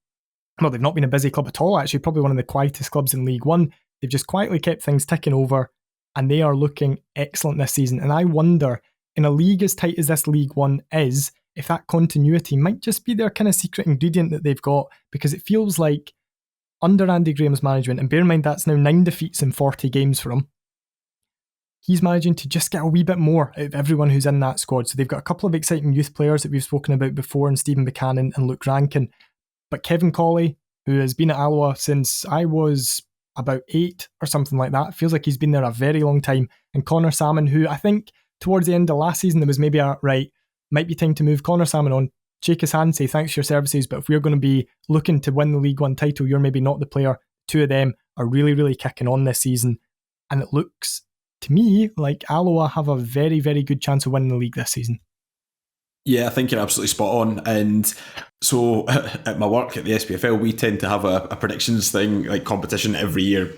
they've not been a busy club at all, actually, probably one of the quietest clubs in League One. They've just quietly kept things ticking over, and they are looking excellent this season. And I wonder, in a league as tight as this League One is, if that continuity might just be their kind of secret ingredient that they've got, because it feels like under Andy Graham's management, and bear in mind that's now 9 defeats in 40 games for him, he's managing to just get a wee bit more out of everyone who's in that squad. So they've got a couple of exciting youth players that we've spoken about before, in Stephen Buchanan and Luke Rankin. But Kevin Colley, who has been at Alloa since I was about 8 or something like that, feels like he's been there a very long time. And Connor Salmon, who I think towards the end of last season there was maybe might be time to move Connor Salmon on, shake his hand, say thanks for your services, but if we're going to be looking to win the League One title, you're maybe not the player. 2 of them are really, really kicking on this season. And it looks to me like Alloa have a very, very good chance of winning the league this season. Yeah, I think you're absolutely spot on. And so at my work at the SPFL, we tend to have a predictions thing, like competition every year.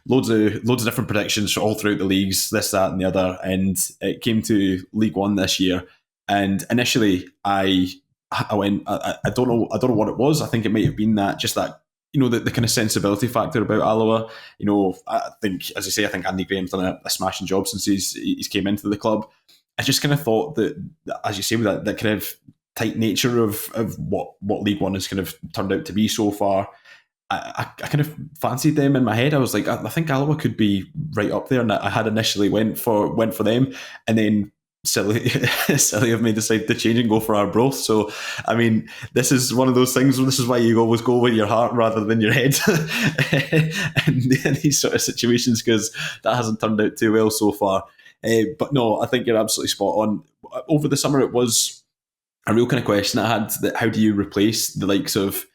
Loads of different predictions for all throughout the leagues, this, that, and the other. And it came to League One this year. And initially, I went. I don't know what it was. I think it might have been that the kind of sensibility factor about Alloa. I think, as I say, I think Andy Graham's done a smashing job since he's came into the club. I just kind of thought that, as you say, with that kind of tight nature of what League One has kind of turned out to be so far, I kind of fancied them in my head. I was like, I think Alloa could be right up there, and I had initially went for them, and then silly of me decide to change and go for Arbroath. So I mean, this is one of those things. This is why you always go with your heart rather than your head in these sort of situations, because that hasn't turned out too well so far. But no, I think you're absolutely spot on. Over the summer, it was a real kind of question I had, that how do you replace the likes of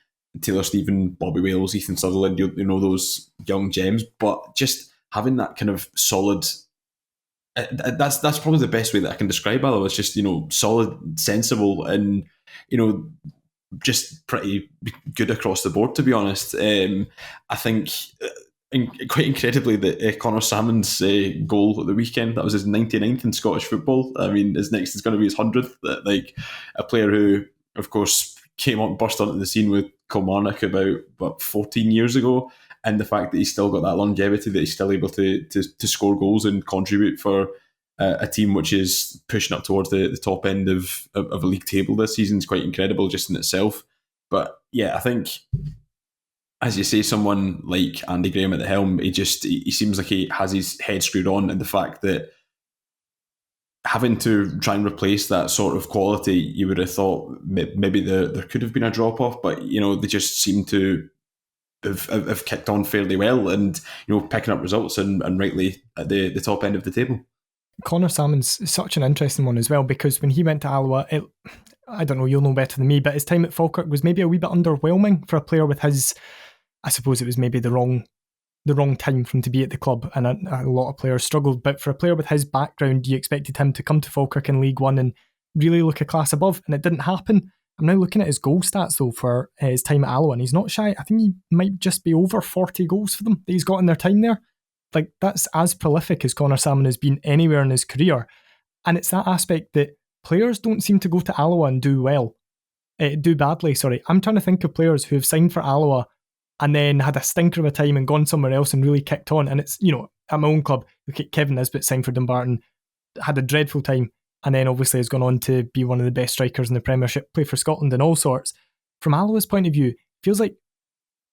Taylor Stephen, Bobby Wales, Ethan Sutherland, those young gems, but just having that kind of solid That's probably the best way that I can describe Alloa. It's just, solid, sensible, and just pretty good across the board, to be honest. I think quite incredibly that Connor Salmon's goal at the weekend, that was his 99th in Scottish football. I mean, his next is going to be his 100th. Like, a player who, of course, burst onto the scene with Kilmarnock about 14 years ago, and the fact that he's still got that longevity, that he's still able to score goals and contribute for a team which is pushing up towards the top end of a league table this season is quite incredible just in itself. But yeah, I think, as you say, someone like Andy Graham at the helm, he seems like he has his head screwed on, and the fact that having to try and replace that sort of quality, you would have thought maybe there could have been a drop off, but they just seem to have kicked on fairly well, and picking up results and rightly at the top end of the table. Connor Salmon's such an interesting one as well, because when he went to Alloa, I don't know, you'll know better than me, but his time at Falkirk was maybe a wee bit underwhelming for a player with his, I suppose it was maybe the wrong time for him to be at the club, and a lot of players struggled. But for a player with his background, you expected him to come to Falkirk in League One and really look a class above, and it didn't happen. I'm now looking at his goal stats though for his time at Alloa, and he's not shy. I think he might just be over 40 goals for them that he's got in their time there. Like, that's as prolific as Connor Salmon has been anywhere in his career. And it's that aspect that players don't seem to go to Alloa and do badly. I'm trying to think of players who have signed for Alloa and then had a stinker of a time and gone somewhere else and really kicked on. And it's, at my own club, look at Kevin Nisbet, signed for Dumbarton, had a dreadful time, and then obviously has gone on to be one of the best strikers in the Premiership, play for Scotland and all sorts. From Alloa's point of view, it feels like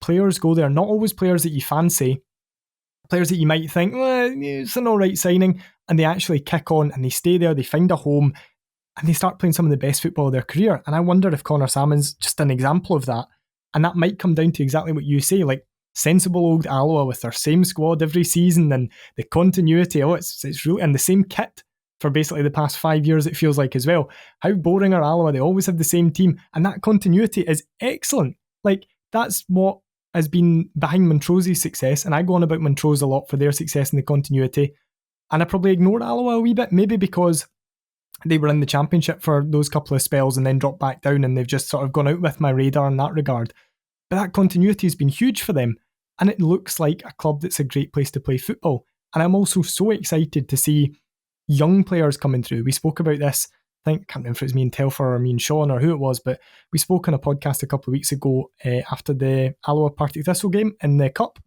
players go there, not always players that you fancy, players that you might think, well, it's an alright signing, and they actually kick on and they stay there, they find a home, and they start playing some of the best football of their career. And I wonder if Connor Salmon's just an example of that. And that might come down to exactly what you say, like sensible old Alloa with their same squad every season and the continuity. It's really, and the same kit for basically the past 5 years, it feels like as well. How boring are Alloa? They always have the same team, and that continuity is excellent. Like, that's what has been behind Montrose's success, and I go on about Montrose a lot for their success in the continuity, and I probably ignore Alloa a wee bit, maybe because they were in the Championship for those couple of spells and then dropped back down, and they've just sort of gone out with my radar in that regard. But that continuity has been huge for them, and it looks like a club that's a great place to play football. And I'm also so excited to see young players coming through. We spoke about this, I can't remember if it was me and Telfer or me and Sean or who it was, but we spoke on a podcast a couple of weeks ago after the Alloa Partick Thistle game in the Cup,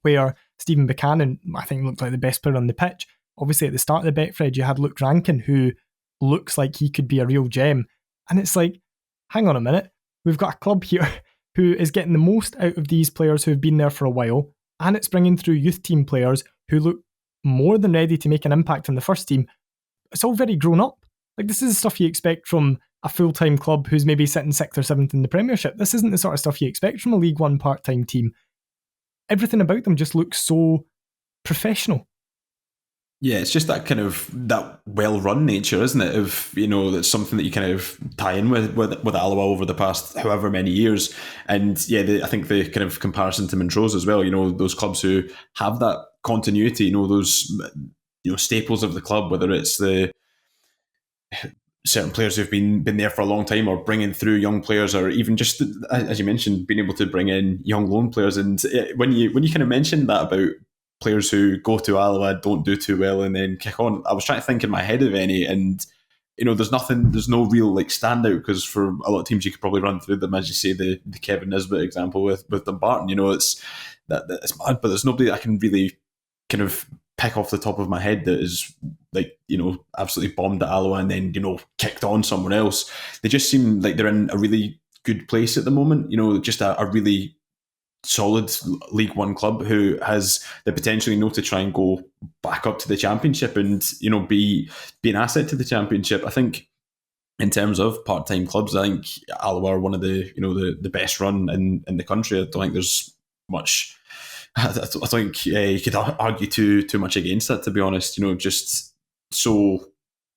where Stephen Buchanan, I think, looked like the best player on the pitch. Obviously, at the start of the Betfred, you had Luke Rankin, who looks like he could be a real gem. And it's like, hang on a minute, we've got a club here who is getting the most out of these players who have been there for a while, and it's bringing through youth team players who look more than ready to make an impact on the first team. It's all very grown up. Like, this is the stuff you expect from a full-time club who's maybe sitting 6th or 7th in the Premiership. This isn't the sort of stuff you expect from a League One part-time team. Everything about them just looks so professional. Yeah, it's just that kind of that well-run nature, isn't it? Of, that's something that you kind of tie in with Alloa over the past however many years. And yeah, I think the kind of comparison to Montrose as well, those clubs who have that continuity, those staples of the club, whether it's the certain players who've been there for a long time, or bringing through young players, or even just, as you mentioned, being able to bring in young loan players. And when you kind of mentioned that about players who go to Alloa, don't do too well, and then kick on, I was trying to think in my head of any, and there's no real like standout, because for a lot of teams you could probably run through them, as you say, the Kevin Nisbet example with Dumbarton, it's mad, but there's nobody I can really kind of pick off the top of my head that is like, absolutely bombed at Alloa and then, kicked on somewhere else. They just seem like they're in a really good place at the moment, just a really solid League One club who has the potential, to try and go back up to the Championship and, be an asset to the Championship. I think in terms of part-time clubs, I think Alloa are one of the, the best run in the country. I don't think there's much. I think you could argue too much against that, to be honest. Just so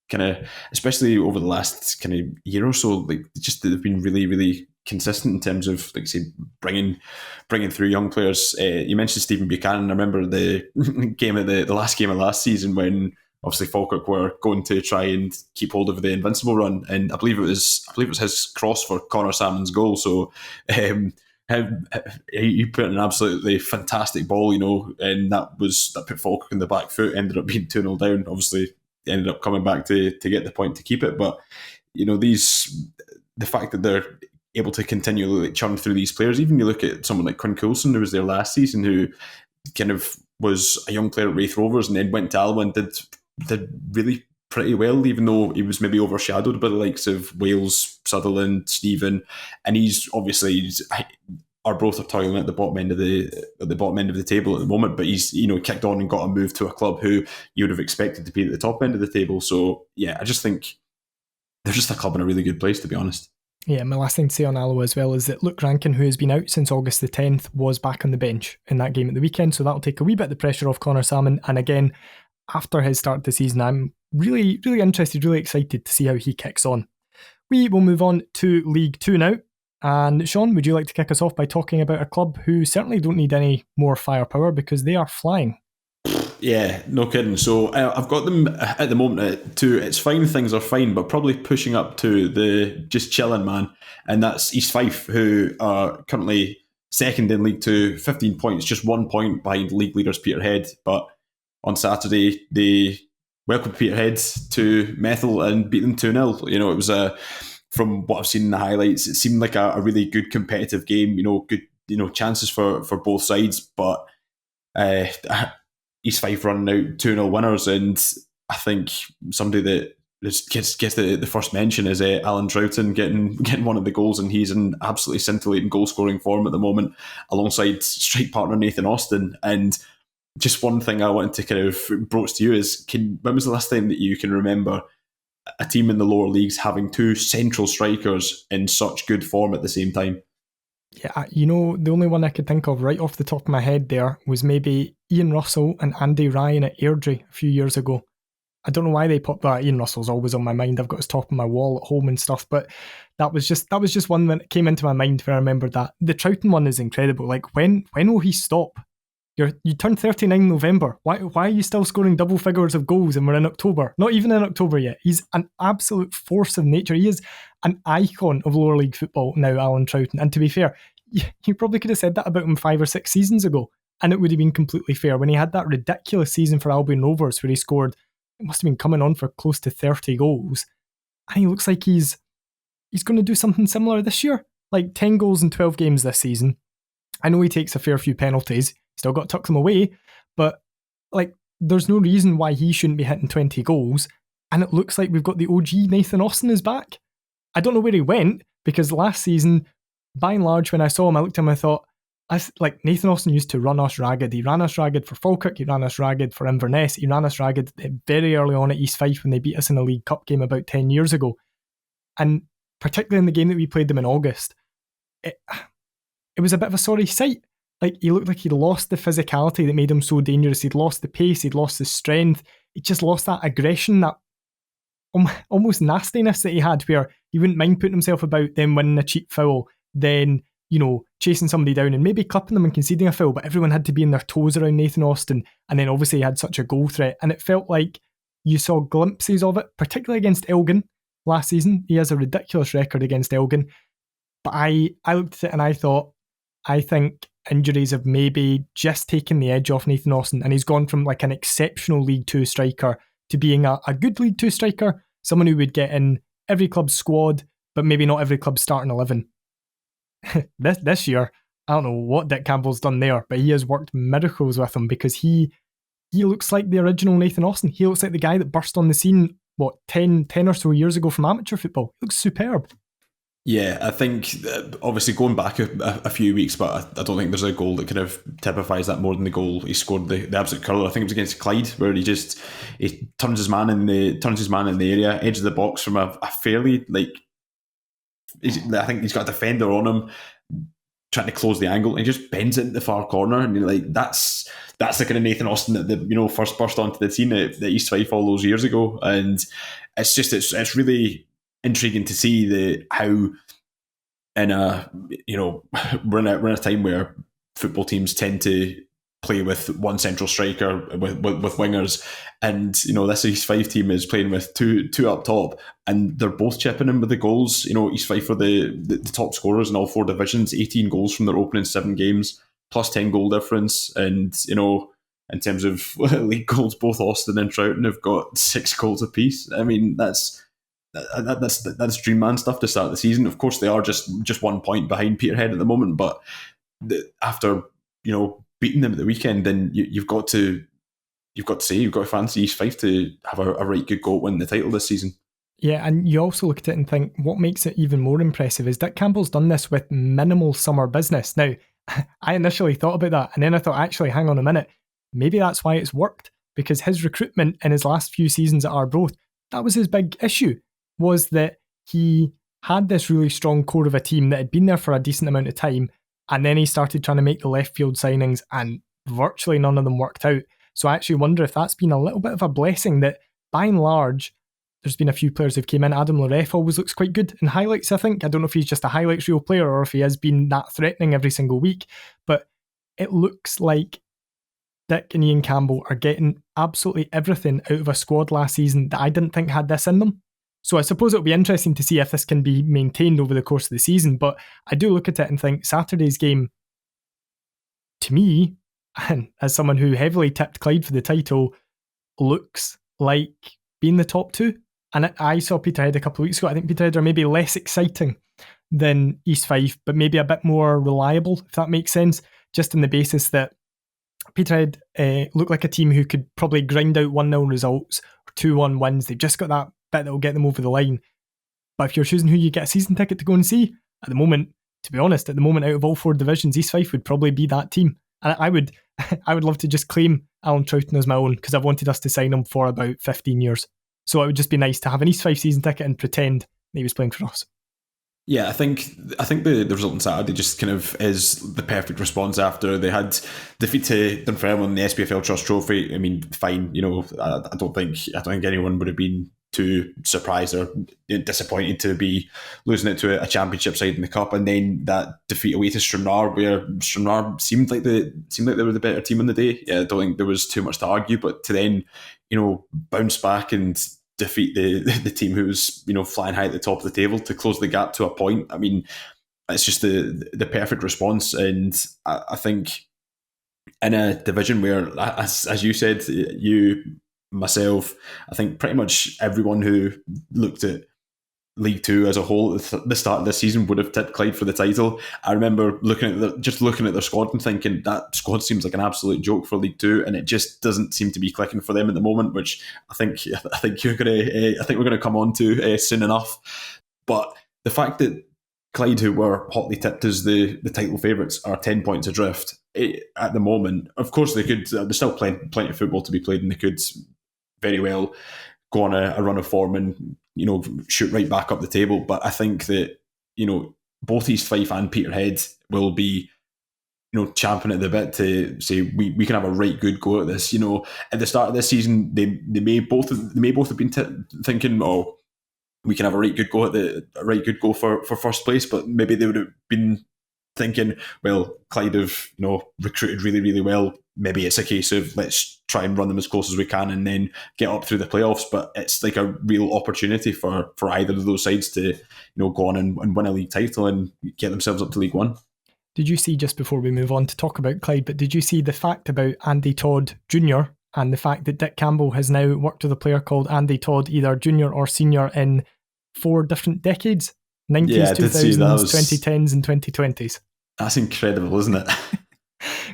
kind of, especially over the last kind of year or so, like, just they've been really, really consistent in terms of, like I say, bringing through young players. You mentioned Stephen Buchanan. I remember the game of the last game of last season when obviously Falkirk were going to try and keep hold of the invincible run, and I believe it was his cross for Connor Salmon's goal. So he put in an absolutely fantastic ball, and that put Falkirk in the back foot. Ended up being 2-0 down. Obviously, ended up coming back to get the point to keep it, but the fact that they're able to continually churn through these players. Even you look at someone like Quinn Coulson, who was there last season, who kind of was a young player at Wraith Rovers and then went to Alba and did really pretty well, even though he was maybe overshadowed by the likes of Wales, Sutherland, Stephen, and he's are both are toiling at the bottom end of the table at the moment. But he's kicked on and got a move to a club who you would have expected to be at the top end of the table. So yeah, I just think they're just a club in a really good place, to be honest. Yeah, my last thing to say on Alloa as well is that Luke Rankin, who has been out since August the 10th, was back on the bench in that game at the weekend, so that'll take a wee bit of the pressure off Connor Salmon. And again, after his start to the season, I'm really, really interested, really excited to see how he kicks on. We will move on to League Two now. And Sean, would you like to kick us off by talking about a club who certainly don't need any more firepower because they are flying? Yeah, no kidding. So I've got them at the moment to it's fine, things are fine, but probably pushing up to the just chilling man, and that's East Fife, who are currently second in League Two, 15 points, just 1 point behind league leaders Peterhead. But on Saturday, they welcomed Peterhead to Methil and beat them 2-0. It was from what I've seen in the highlights, it seemed like a really good competitive game. Good chances for both sides, but East Fife running out 2-0 winners, and I think somebody that gets the first mention is Alan Troughton getting one of the goals, and he's in absolutely scintillating goal scoring form at the moment, alongside strike partner Nathan Austin. And just one thing I wanted to kind of broach to you is, when was the last time that you can remember a team in the lower leagues having two central strikers in such good form at the same time? Yeah, the only one I could think of right off the top of my head there was maybe Ian Russell and Andy Ryan at Airdrie a few years ago. I don't know why they popped that. Ian Russell's always on my mind. I've got his top of my wall at home and stuff, but that was just one that came into my mind where I remembered that. The Troughton one is incredible. Like, when will he stop? You turned 39 in November. Why are you still scoring double figures of goals and we're in October? Not even in October yet. He's an absolute force of nature. He is an icon of lower league football now, Alan Troughton. And to be fair, you probably could have said that about him 5 or 6 seasons ago, and it would have been completely fair. When he had that ridiculous season for Albion Rovers where he scored, it must have been coming on for close to 30 goals. And he looks like he's going to do something similar this year. Like 10 goals in 12 games this season. I know he takes a fair few penalties. Still got to tuck them away, but there's no reason why he shouldn't be hitting 20 goals. And it looks like we've got the OG Nathan Austin is back. I don't know where he went, because last season, by and large, when I saw him, I looked at him and I thought, Nathan Austin used to run us ragged. He ran us ragged for Falkirk, he ran us ragged for Inverness, he ran us ragged very early on at East Fife when they beat us in a League Cup game about 10 years ago. And particularly in the game that we played them in August, it was a bit of a sorry sight. He looked like he'd lost the physicality that made him so dangerous. He'd lost the pace, he'd lost the strength. He just lost that aggression, that almost nastiness that he had, where he wouldn't mind putting himself about, then winning a cheap foul, then, chasing somebody down and maybe clipping them and conceding a foul, but everyone had to be in their toes around Nathan Austin. And then obviously he had such a goal threat. And it felt like you saw glimpses of it, particularly against Elgin last season. He has a ridiculous record against Elgin. But I looked at it and I thought, I think injuries have maybe just taken the edge off Nathan Austin, and he's gone from an exceptional League Two striker to being a good League Two striker, someone who would get in every club's squad, but maybe not every club's starting 11. This year, I don't know what Dick Campbell's done there, but he has worked miracles with him, because he looks like the original Nathan Austin. He looks like the guy that burst on the scene, 10 or so years ago from amateur football. He looks superb. Yeah, I think obviously going back a few weeks, but I don't think there's a goal that kind of typifies that more than the goal he scored, the absolute curler. I think it was against Clyde, where he turns his man in the area, edge of the box from a fairly I think he's got a defender on him trying to close the angle, and he just bends it in the far corner, and you're like, that's the kind of Nathan Austin that first burst onto the scene at East Fife all those years ago. And it's really intriguing to see how in we're in a time where football teams tend to play with one central striker with wingers, and this East Fife team is playing with two up top, and they're both chipping in with the goals. East Fife are the top scorers in all four divisions, 18 goals from their opening 7 games, plus 10 goal difference, and in terms of league goals, both Austin and Troughton have got 6 goals apiece. I mean, that's dream man stuff to start the season. Of course, they are just 1 point behind Peterhead at the moment, but after beating them at the weekend, then you've got to fancy East Fife to have a right good go at winning the title this season. Yeah, and you also look at it and think what makes it even more impressive is Dick Campbell's done this with minimal summer business. Now, I initially thought about that, and then I thought, actually, hang on a minute, maybe that's why it's worked, because his recruitment in his last few seasons at Arbroath, that was his big issue, was that he had this really strong core of a team that had been there for a decent amount of time, and then he started trying to make the left field signings, and virtually none of them worked out. So I actually wonder if that's been a little bit of a blessing that, by and large, there's been a few players who've came in. Adam Laref always looks quite good in highlights, I think. I don't know if he's just a highlights reel player or if he has been that threatening every single week, but it looks like Dick and Ian Campbell are getting absolutely everything out of a squad last season that I didn't think had this in them. So I suppose it'll be interesting to see if this can be maintained over the course of the season, but I do look at it and think Saturday's game, to me, and as someone who heavily tipped Clyde for the title, looks like being the top two. And I saw Peterhead a couple of weeks ago. I think Peterhead are maybe less exciting than East Fife, but maybe a bit more reliable, if that makes sense, just on the basis that Peterhead look like a team who could probably grind out 1-0 results or 2-1 wins. They've just got that bit that will get them over the line. But if you're choosing who you get a season ticket to go and see, at the moment, to be honest, out of all 4 divisions, East Fife would probably be that team. And I would love to just claim Alan Troughton as my own, because I've wanted us to sign him for about 15 years. So it would just be nice to have an East Fife season ticket and pretend that he was playing for us. Yeah, I think the result on Saturday just kind of is the perfect response after they had defeat to Dunfermline in the SPFL Trust Trophy. I mean, fine, I don't think anyone would have been too surprised or disappointed to be losing it to a championship side in the cup, and then that defeat away to Stranraer, where Stranraer seemed like they were the better team on the day. Yeah, I don't think there was too much to argue, but to then bounce back and defeat the team who was flying high at the top of the table to close the gap to a point. I mean, it's just the perfect response, and I think in a division where, as you said, myself, I think pretty much everyone who looked at League Two as a whole at the start of this season would have tipped Clyde for the title. I remember looking at their squad and thinking that squad seems like an absolute joke for League Two, and it just doesn't seem to be clicking for them at the moment. Which I think we're gonna come on to soon enough. But the fact that Clyde, who were hotly tipped as the title favourites, are 10 points adrift at the moment. Of course, there's still plenty of football to be played, and they could very well go on a run of form and shoot right back up the table. But I think that both East Fife and Peterhead will be champing at the bit to say we can have a right good go at this. At the start of this season, they may both have been thinking, oh, we can have a right good go for first place, but maybe they would have been thinking, well, Clyde have recruited really, really well. Maybe it's a case of let's try and run them as close as we can and then get up through the playoffs. But it's like a real opportunity for either of those sides to go on and win a league title and get themselves up to League One. Did you see, just before we move on to talk about Clyde, but did you see the fact about Andy Todd Jr. and the fact that Dick Campbell has now worked with a player called Andy Todd, either junior or senior, in 4 different decades? 90s, 2000s, 2010s and 2020s. That's incredible, isn't it?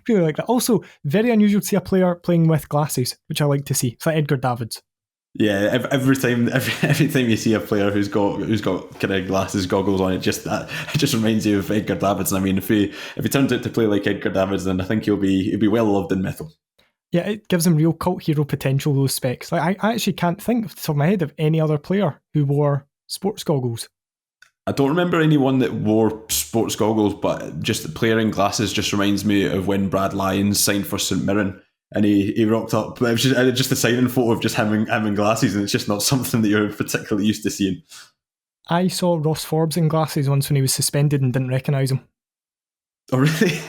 Really like that. Also, very unusual to see a player playing with glasses, which I like to see. It's like Edgar Davids. Yeah, every time you see a player who's got kind of glasses, goggles on, it just reminds you of Edgar Davids. And I mean, if he turns out to play like Edgar Davids, then I think he'll be well loved in Methil. Yeah, it gives him real cult hero potential, those specs. Like I actually can't think off the top of my head of any other player who wore sports goggles. I don't remember anyone that wore sports goggles, but just the player in glasses just reminds me of when Brad Lyons signed for St Mirren and he rocked up. It was just a signing photo of just him in glasses, and it's just not something that you're particularly used to seeing. I saw Ross Forbes in glasses once when he was suspended and didn't recognise him. Oh, really?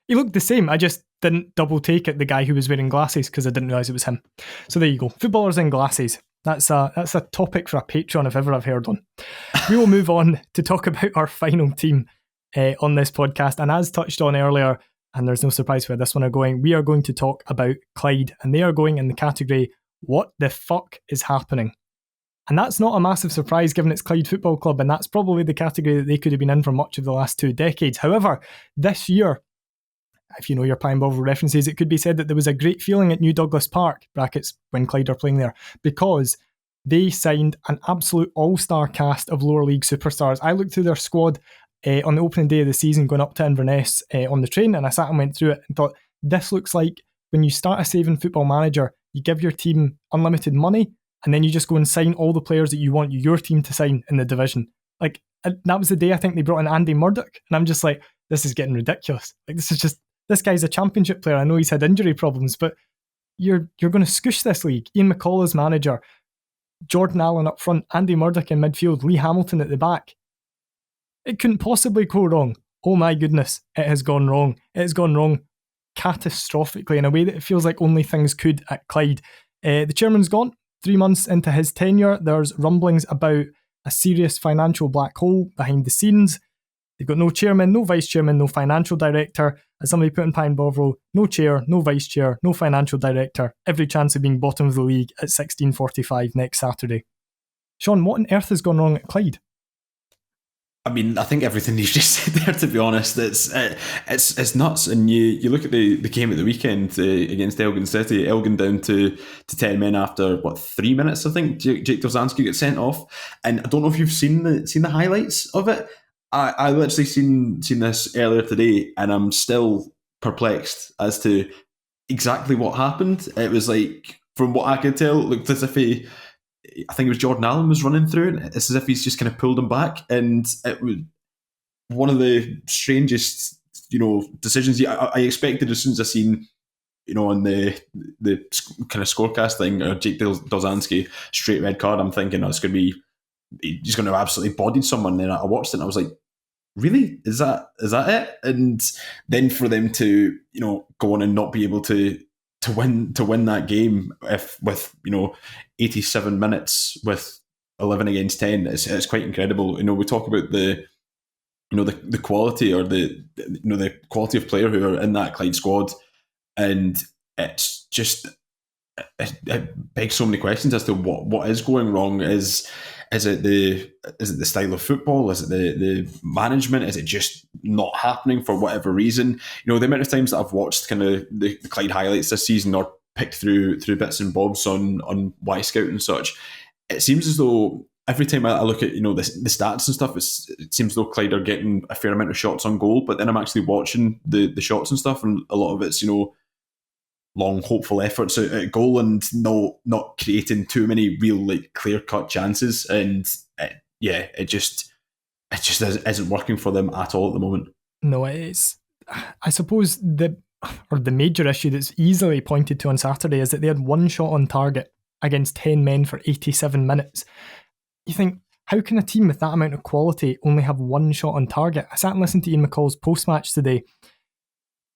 He looked the same. I just didn't double take it, the guy who was wearing glasses, because I didn't realise it was him. So there you go. Footballers in glasses. That's a topic for a Patreon if ever I've heard one. We will move on to talk about our final team on this podcast. And as touched on earlier, and there's no surprise where this one are going, we are going to talk about Clyde. And they are going in the category, what the fuck is happening? And that's not a massive surprise given it's Clyde Football Club, and that's probably the category that they could have been in for much of the last 2 decades. However, this year, if you know your Pine Bovril references, it could be said that there was a great feeling at New Douglas Park, brackets, when Clyde are playing there, because they signed an absolute all-star cast of lower league superstars. I looked through their squad on the opening day of the season going up to Inverness on the train, and I sat and went through it and thought, this looks like when you start a saving Football Manager, you give your team unlimited money, and then you just go and sign all the players that you want your team to sign in the division. Like, that was the day I think they brought in Andy Murdoch, and I'm just like, this is getting ridiculous. Like, this guy's a championship player. I know he's had injury problems, but you're going to scoosh this league. Ian McCall as manager, Jordan Allen up front, Andy Murdoch in midfield, Lee Hamilton at the back. It couldn't possibly go wrong. Oh my goodness, it has gone wrong. It has gone wrong catastrophically in a way that it feels like only things could at Clyde. The chairman's gone. 3 months into his tenure, there's rumblings about a serious financial black hole behind the scenes. They've got no chairman, no vice chairman, no financial director. As somebody put in Pine Bovril, no chair, no vice chair, no financial director. Every chance of being bottom of the league at 16:45 next Saturday. Sean, what on earth has gone wrong at Clyde? I mean, I think everything you've just said there, to be honest, it's nuts. And you look at the game at the weekend against Elgin City, Elgin down to 10 men after, 3 minutes, I think, Jake Dozanski gets sent off. And I don't know if you've seen the highlights of it. I literally seen this earlier today, and I'm still perplexed as to exactly what happened. It was like, from what I could tell, it looked as if I think it was Jordan Allen was running through, and it's as if he's just kind of pulled him back. And it was one of the strangest, decisions I expected as soon as I seen, on the kind of scorecast thing, Jake Dozanski, straight red card. I'm thinking, it's going to be, he's going to have absolutely bodied someone. And I watched it and I was like, really? Is that it? And then for them to, go on and not be able to win that game with 87 minutes with 11 against 10, it's quite incredible. We talk about the quality, or the quality of player who are in that Clyde squad, and it's just it begs so many questions as to what is going wrong. Is it the style of football? Is it the management? Is it just not happening for whatever reason? The amount of times that I've watched kind of the Clyde highlights this season, or picked through bits and bobs on Y Scout and such, it seems as though every time I look at the stats and stuff, it seems as though Clyde are getting a fair amount of shots on goal. But then I'm actually watching the shots and stuff, and a lot of it's long hopeful efforts at goal, and not creating too many real clear cut chances. And it just isn't working for them at all at the moment. No, it's, I suppose the major issue that's easily pointed to on Saturday is that they had one shot on target against 10 men for 87 minutes. You think, how can a team with that amount of quality only have one shot on target? I sat and listened to Ian McCall's post-match today.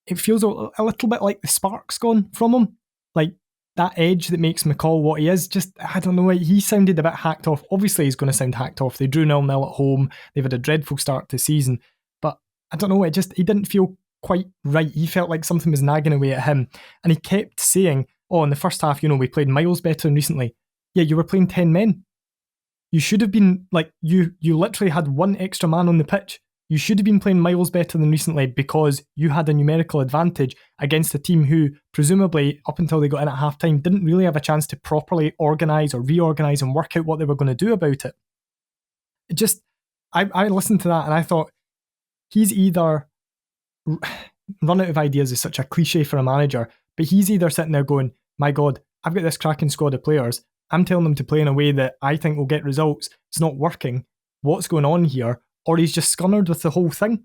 It feels a little bit like the spark's gone from him. Like, that edge that makes McCall what he is, just, I don't know, he sounded a bit hacked off. Obviously, he's going to sound hacked off. They drew 0-0 at home. They've had a dreadful start to the season. But I don't know, he didn't feel quite right. He felt like something was nagging away at him. And he kept saying, in the first half, we played miles better than recently. Yeah, you were playing 10 men. You should have been, you literally had one extra man on the pitch. You should have been playing miles better than recently, because you had a numerical advantage against a team who, presumably, up until they got in at half-time, didn't really have a chance to properly organise or reorganise and work out what they were going to do about it. I listened to that and I thought, he's either run out of ideas is such a cliche for a manager, but he's either sitting there going, my God, I've got this cracking squad of players. I'm telling them to play in a way that I think will get results. It's not working. What's going on here? Or he's just scunnered with the whole thing.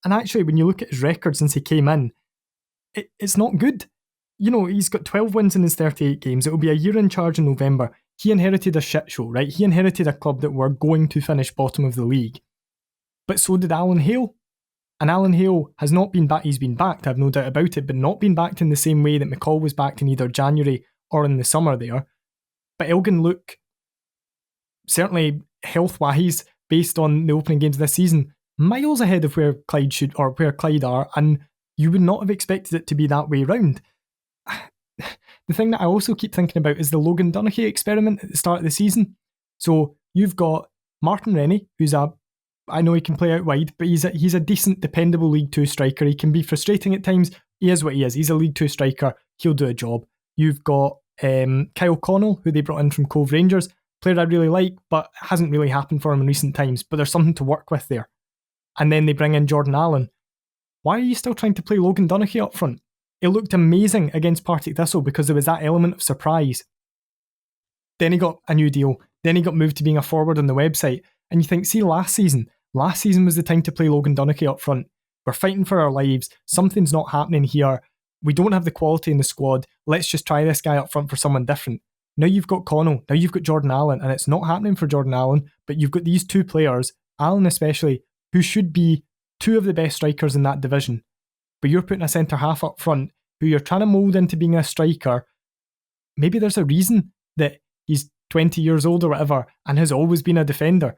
And actually, when you look at his record since he came in, it's not good. He's got 12 wins in his 38 games. It will be a year in charge in November. He inherited a shit show, right? He inherited a club that were going to finish bottom of the league. But so did Alan Hale. And Alan Hale has not been back. He's been backed, I've no doubt about it, but not been backed in the same way that McCall was backed in either January or in the summer there. But Elgin look, certainly health-wise, based on the opening games this season, miles ahead of where Clyde should, or where Clyde are, and you would not have expected it to be that way round. The thing that I also keep thinking about is the Logan Dunachie experiment at the start of the season. So you've got Martin Rennie, who's I know he can play out wide, but he's a decent, dependable League 2 striker. He can be frustrating at times. He is what he is. He's a League 2 striker. He'll do a job. You've got Kyle Connell, who they brought in from Cove Rangers, player I really like, but hasn't really happened for him in recent times. But there's something to work with there. And then they bring in Jordan Allen. Why are you still trying to play Logan Dunachie up front? It looked amazing against Partick Thistle because there was that element of surprise. Then he got a new deal. Then he got moved to being a forward on the website. And you think, see, last season was the time to play Logan Dunachie up front. We're fighting for our lives. Something's not happening here. We don't have the quality in the squad. Let's just try this guy up front for someone different. Now you've got Connell. Now you've got Jordan Allen. And it's not happening for Jordan Allen. But you've got these two players, Allen especially, who should be two of the best strikers in that division. But you're putting a centre-half up front who you're trying to mould into being a striker. Maybe there's a reason that he's 20 years old or whatever and has always been a defender.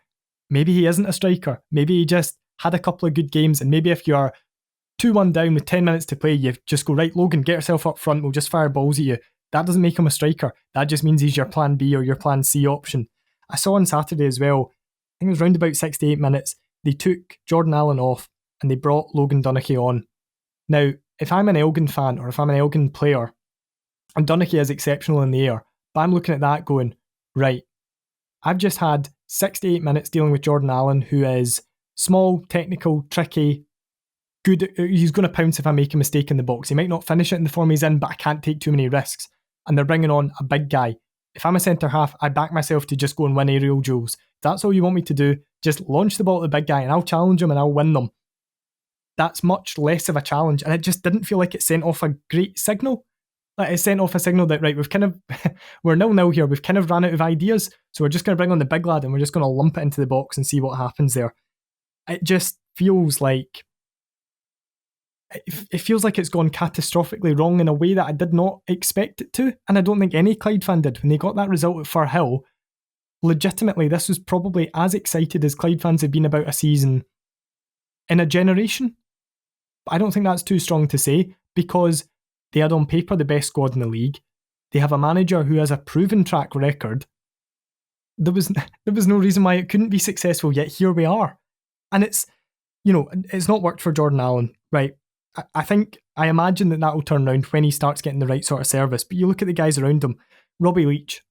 Maybe he isn't a striker. Maybe he just had a couple of good games, and maybe if you're 2-1 down with 10 minutes to play, you just go, right, Logan, get yourself up front, we'll just fire balls at you. That doesn't make him a striker. That just means he's your plan B or your plan C option. I saw on Saturday as well, I think it was around about 68 minutes, they took Jordan Allen off and they brought Logan Dunachie on. Now, if I'm an Elgin fan or if I'm an Elgin player, and Dunachie is exceptional in the air, but I'm looking at that going, right, I've just had 68 minutes dealing with Jordan Allen, who is small, technical, tricky, good. He's going to pounce if I make a mistake in the box. He might not finish it in the form he's in, but I can't take too many risks. And they're bringing on a big guy. If I'm a centre-half, I back myself to just go and win aerial duels. If that's all you want me to do, just launch the ball at the big guy and I'll challenge him and I'll win them. That's much less of a challenge, and it just didn't feel like it sent off a great signal. Like it sent off a signal that, right, we've kind of, we're 0-0 here, we've kind of ran out of ideas, so we're just going to bring on the big lad and we're just going to lump it into the box and see what happens there. It just feels like, it feels like it's gone catastrophically wrong in a way that I did not expect it to, and I don't think any Clyde fan did when they got that result at Firhill. Legitimately, this was probably as excited as Clyde fans have been about a season in a generation. But I don't think that's too strong to say, because they had on paper the best squad in the league. They have a manager who has a proven track record. There was no reason why it couldn't be successful, yet here we are. And it's not worked for Jordan Allen, right? I imagine that will turn around when he starts getting the right sort of service. But you look at the guys around him. Robbie Leach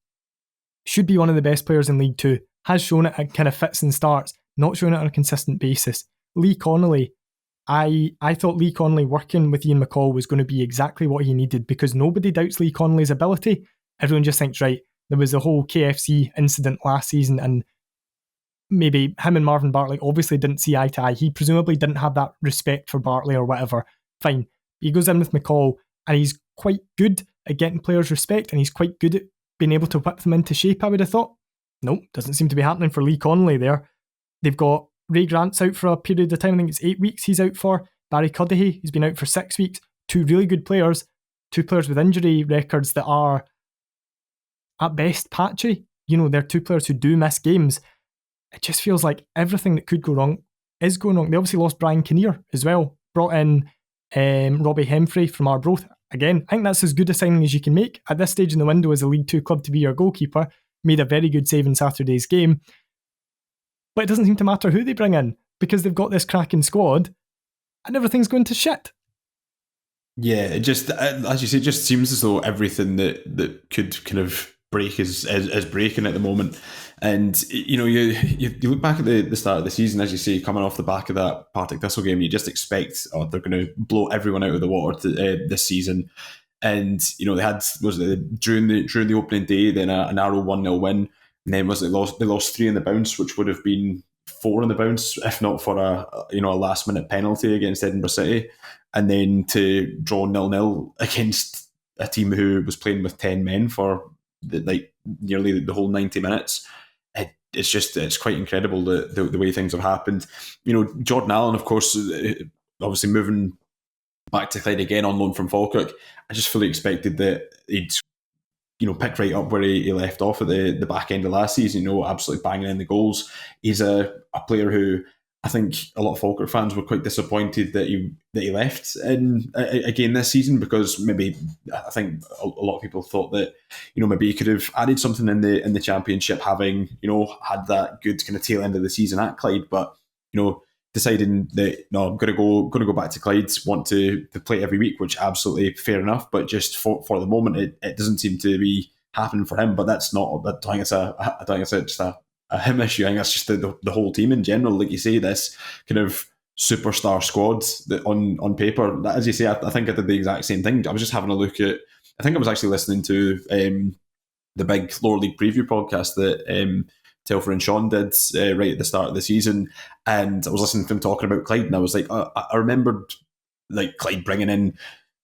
should be one of the best players in League 2. Has shown it at kind of fits and starts, not showing it on a consistent basis. Lee Connolly, I thought Lee Connolly working with Ian McCall was going to be exactly what he needed, because nobody doubts Lee Connolly's ability. Everyone just thinks, right, there was the whole KFC incident last season and maybe him and Marvin Bartley obviously didn't see eye to eye. He presumably didn't have that respect for Bartley or whatever. Fine. He goes in with McCall and he's quite good at getting players' respect and he's quite good at being able to whip them into shape, I would have thought. Nope, doesn't seem to be happening for Lee Connolly there. They've got Ray Grant's out for a period of time. I think it's 8 weeks he's out for. Barry Cudahy, he's been out for 6 weeks. Two really good players. Two players with injury records that are, at best, patchy. They're two players who do miss games. It just feels like everything that could go wrong is going wrong. They obviously lost Brian Kinnear as well. Brought in Robbie Hemfrey from Arbroath. Again, I think that's as good a signing as you can make. At this stage in the window as a League 2 club to be your goalkeeper. Made a very good save in Saturday's game. But it doesn't seem to matter who they bring in, because they've got this cracking squad and everything's going to shit. Yeah, it just, as you say, it just seems as though everything that could kind of break is breaking at the moment. And, you look back at the start of the season, as you say, coming off the back of that Partick Thistle game, you just expect, they're going to blow everyone out of the water this season. And, they had, during the opening day, then a narrow 1-0 win. And then they lost 3 in the bounce, which would have been 4 in the bounce, if not for a last minute penalty against Edinburgh City. And then to draw 0-0 against a team who was playing with 10 men for nearly the whole 90 minutes. It's quite incredible the way things have happened. Jordan Allen, of course, obviously moving back to Clyde again on loan from Falkirk, I just fully expected that he'd pick right up where he left off at the back end of last season, absolutely banging in the goals. He's a player who I think a lot of Falkirk fans were quite disappointed that he left in again this season, because maybe I think a lot of people thought that maybe he could have added something in the Championship, having had that good kind of tail end of the season at Clyde, but deciding that no, I'm going to go back to Clyde, want to play every week, which absolutely fair enough, but just for the moment it doesn't seem to be happening for him. But that's not. I don't think it's just a him issue. I think that's just the whole team in general. Like you say, this kind of superstar squad that on paper, as you say, I think I did the exact same thing. I was just having a look at. I think I was actually listening to the big lower league preview podcast that Telfer and Sean did right at the start of the season, and I was listening to them talking about Clyde, and I was like, I remembered like Clyde bringing in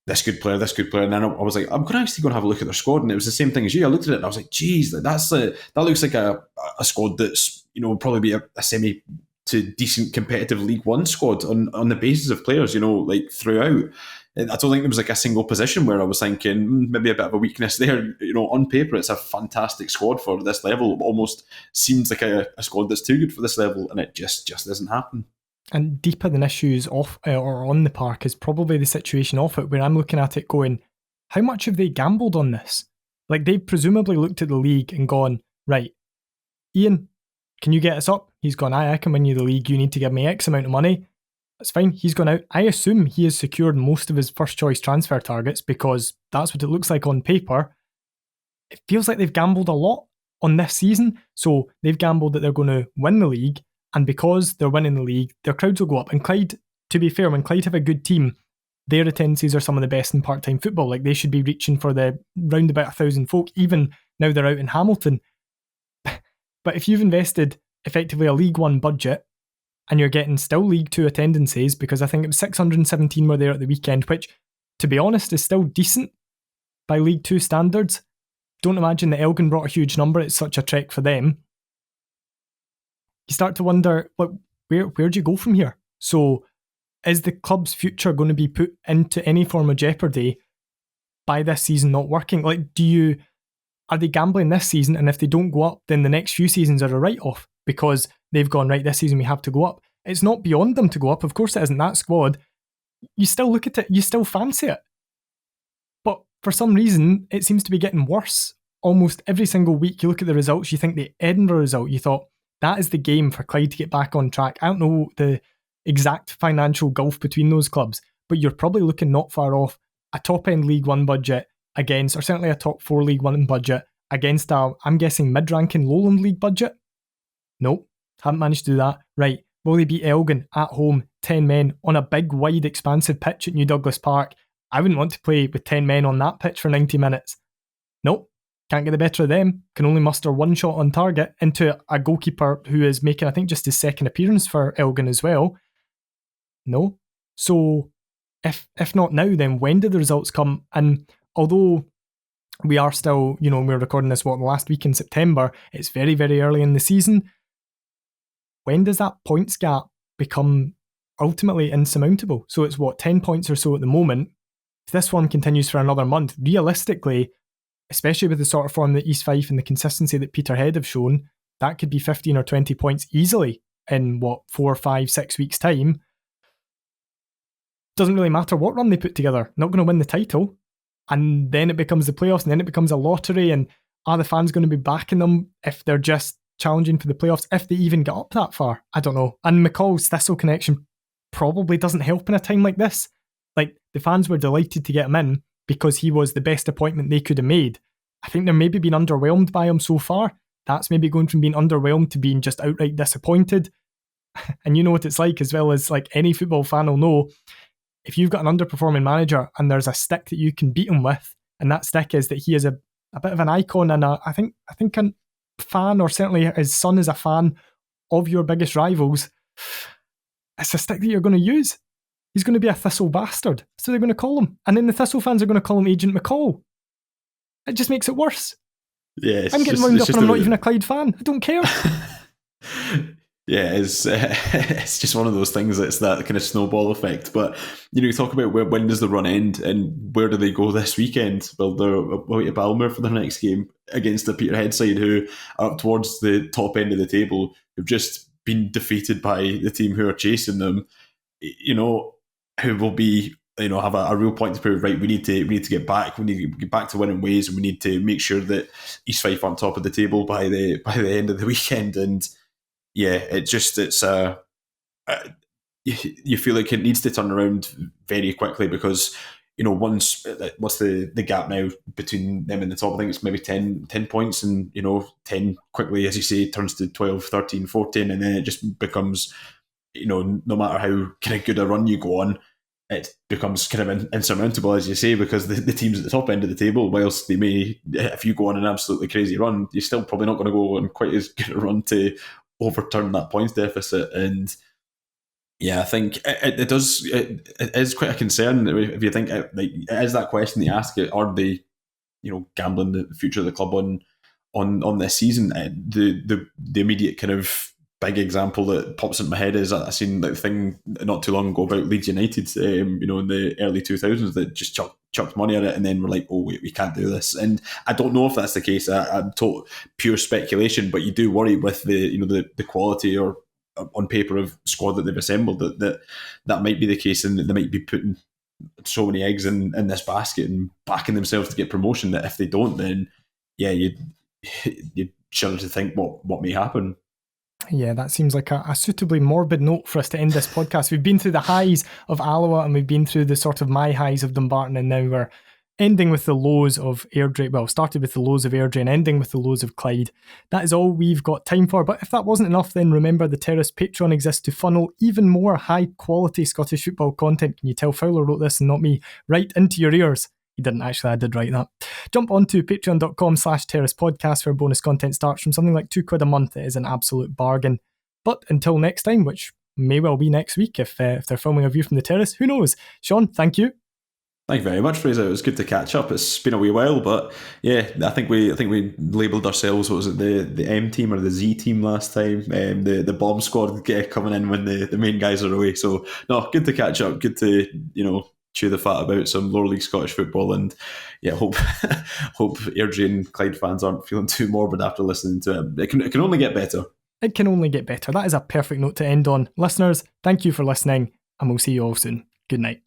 this good player, and then I was like, I'm going to actually go and have a look at their squad, and it was the same thing as you. I looked at it and I was like, geez, that looks like a squad that's probably be a semi to decent competitive League One squad on the basis of players, like throughout. I don't think there was like a single position where I was thinking maybe a bit of a weakness there. On paper, it's a fantastic squad for this level. It almost seems like a squad that's too good for this level, and it just doesn't happen. And deeper than issues off or on the park is probably the situation off it, where I'm looking at it going, how much have they gambled on this? Like, they've presumably looked at the league and gone, right, Ian, can you get us up? He's gone, I can win you the league. You need to give me X amount of money. That's fine. He's gone out. I assume he has secured most of his first choice transfer targets, because that's what it looks like on paper. It feels like they've gambled a lot on this season. So they've gambled that they're going to win the league, and because they're winning the league, their crowds will go up. And Clyde, to be fair, when Clyde have a good team, their attendances are some of the best in part-time football. Like, they should be reaching for the round about 1,000 folk, even now they're out in Hamilton. But if you've invested effectively a League One budget, and you're getting still League Two attendances, because I think it was 617 were there at the weekend, which, to be honest, is still decent by League Two standards. Don't imagine that Elgin brought a huge number. It's such a trek for them. You start to wonder, like, where do you go from here? So, is the club's future going to be put into any form of jeopardy by this season not working? Like, are they gambling this season, and if they don't go up, then the next few seasons are a write-off, because they've gone, right, this season we have to go up. It's not beyond them to go up. Of course it isn't. That squad, you still look at it, you still fancy it. But for some reason, it seems to be getting worse almost every single week. You look at the results, you think the Edinburgh result, you thought, that is the game for Clyde to get back on track. I don't know the exact financial gulf between those clubs, but you're probably looking not far off a top-end League One budget against, or certainly a top 4 League One budget against a, I'm guessing, mid-ranking Lowland League budget. Nope, haven't managed to do that. Right, will they beat Elgin at home, 10 men, on a big, wide, expansive pitch at New Douglas Park? I wouldn't want to play with 10 men on that pitch for 90 minutes. Nope, can't get the better of them. Can only muster one shot on target into a goalkeeper who is making, I think, just his second appearance for Elgin as well. No. So, if not now, then when do the results come? And although we are still, we're recording this, the last week in September, it's very, very early in the season. When does that points gap become ultimately insurmountable? So it's 10 points or so at the moment. If this form continues for another month, realistically, especially with the sort of form that East Fife and the consistency that Peterhead have shown, that could be 15 or 20 points easily in 4, 5, 6 weeks' time. Doesn't really matter what run they put together. Not going to win the title. And then it becomes the playoffs, and then it becomes a lottery, and are the fans going to be backing them if they're just challenging for the playoffs, if they even get up that far? I don't know. And McCall's Thistle connection probably doesn't help in a time like this. Like, the fans were delighted to get him in because he was the best appointment they could have made. I think they're maybe being underwhelmed by him so far. That's maybe going from being underwhelmed to being just outright disappointed. And you know what it's like, as well as like any football fan will know, if you've got an underperforming manager and there's a stick that you can beat him with, and that stick is that he is a bit of an icon and I think a fan, or certainly his son is a fan of your biggest rivals, it's a stick that you're going to use. He's going to be a Thistle bastard. So they're going to call him. And then the Thistle fans are going to call him Agent McCall. It just makes it worse. Yeah, I'm getting wound up and I'm not even a Clyde fan. I don't care. Yeah, it's just one of those things. It's that kind of snowball effect. But you talk about when does the run end and where do they go this weekend? Well, they're away to Balmer for their next game against the Peterhead side, who are up towards the top end of the table, who've just been defeated by the team who are chasing them. Who will be have a real point to prove. Right, we need to get back. We need to get back to winning ways, and we need to make sure that East Fife on top of the table by the end of the weekend. And yeah, you feel like it needs to turn around very quickly because what's the gap now between them and the top? I think it's maybe 10 points, and 10 quickly, as you say, turns to 12, 13, 14, and then it just becomes no matter how kind of good a run you go on, it becomes kind of insurmountable, as you say, because the teams at the top end of the table, whilst they may, if you go on an absolutely crazy run, you're still probably not going to go on quite as good a run to overturn that points deficit. And yeah, I think it is quite a concern if you think it is that question they ask: are they, gambling the future of the club on this season? The immediate kind of big example that pops into my head is I seen that thing not too long ago about Leeds United, in the early 2000s that just chucked money at it, and then we're like, oh wait, we can't do this. And I don't know if that's the case. I'm told pure speculation, but you do worry with the quality or on paper of squad that they've assembled that might be the case, and they might be putting so many eggs in this basket and backing themselves to get promotion that if they don't, then yeah, you'd shudder to think what may happen. Yeah, that seems like a suitably morbid note for us to end this podcast. We've been through the highs of Alloa and we've been through the sort of my highs of Dumbarton, and now we're ending with the lows of Airdrie. Well, started with the lows of Airdrie and ending with the lows of Clyde. That is all we've got time for. But if that wasn't enough, then remember the Terrace Patreon exists to funnel even more high-quality Scottish football content. Can you tell Fowler wrote this and not me? Right into your ears. He didn't actually, I did write that. Jump onto patreon.com/terrace podcast where bonus content starts from something like £2 a month. It is an absolute bargain. But until next time, which may well be next week if they're filming a view from the terrace, who knows? Sean, thank you. Thank you very much, Fraser. It was good to catch up. It's been a wee while, but yeah, I think we labelled ourselves, what was it, the M team or the Z team last time? The bomb squad coming in when the main guys are away. So no, good to catch up. Good to chew the fat about some lower league Scottish football, and yeah, hope Airdrie and Clyde fans aren't feeling too morbid after listening to it. It can only get better. It can only get better. That is a perfect note to end on. Listeners, thank you for listening, and we'll see you all soon. Good night.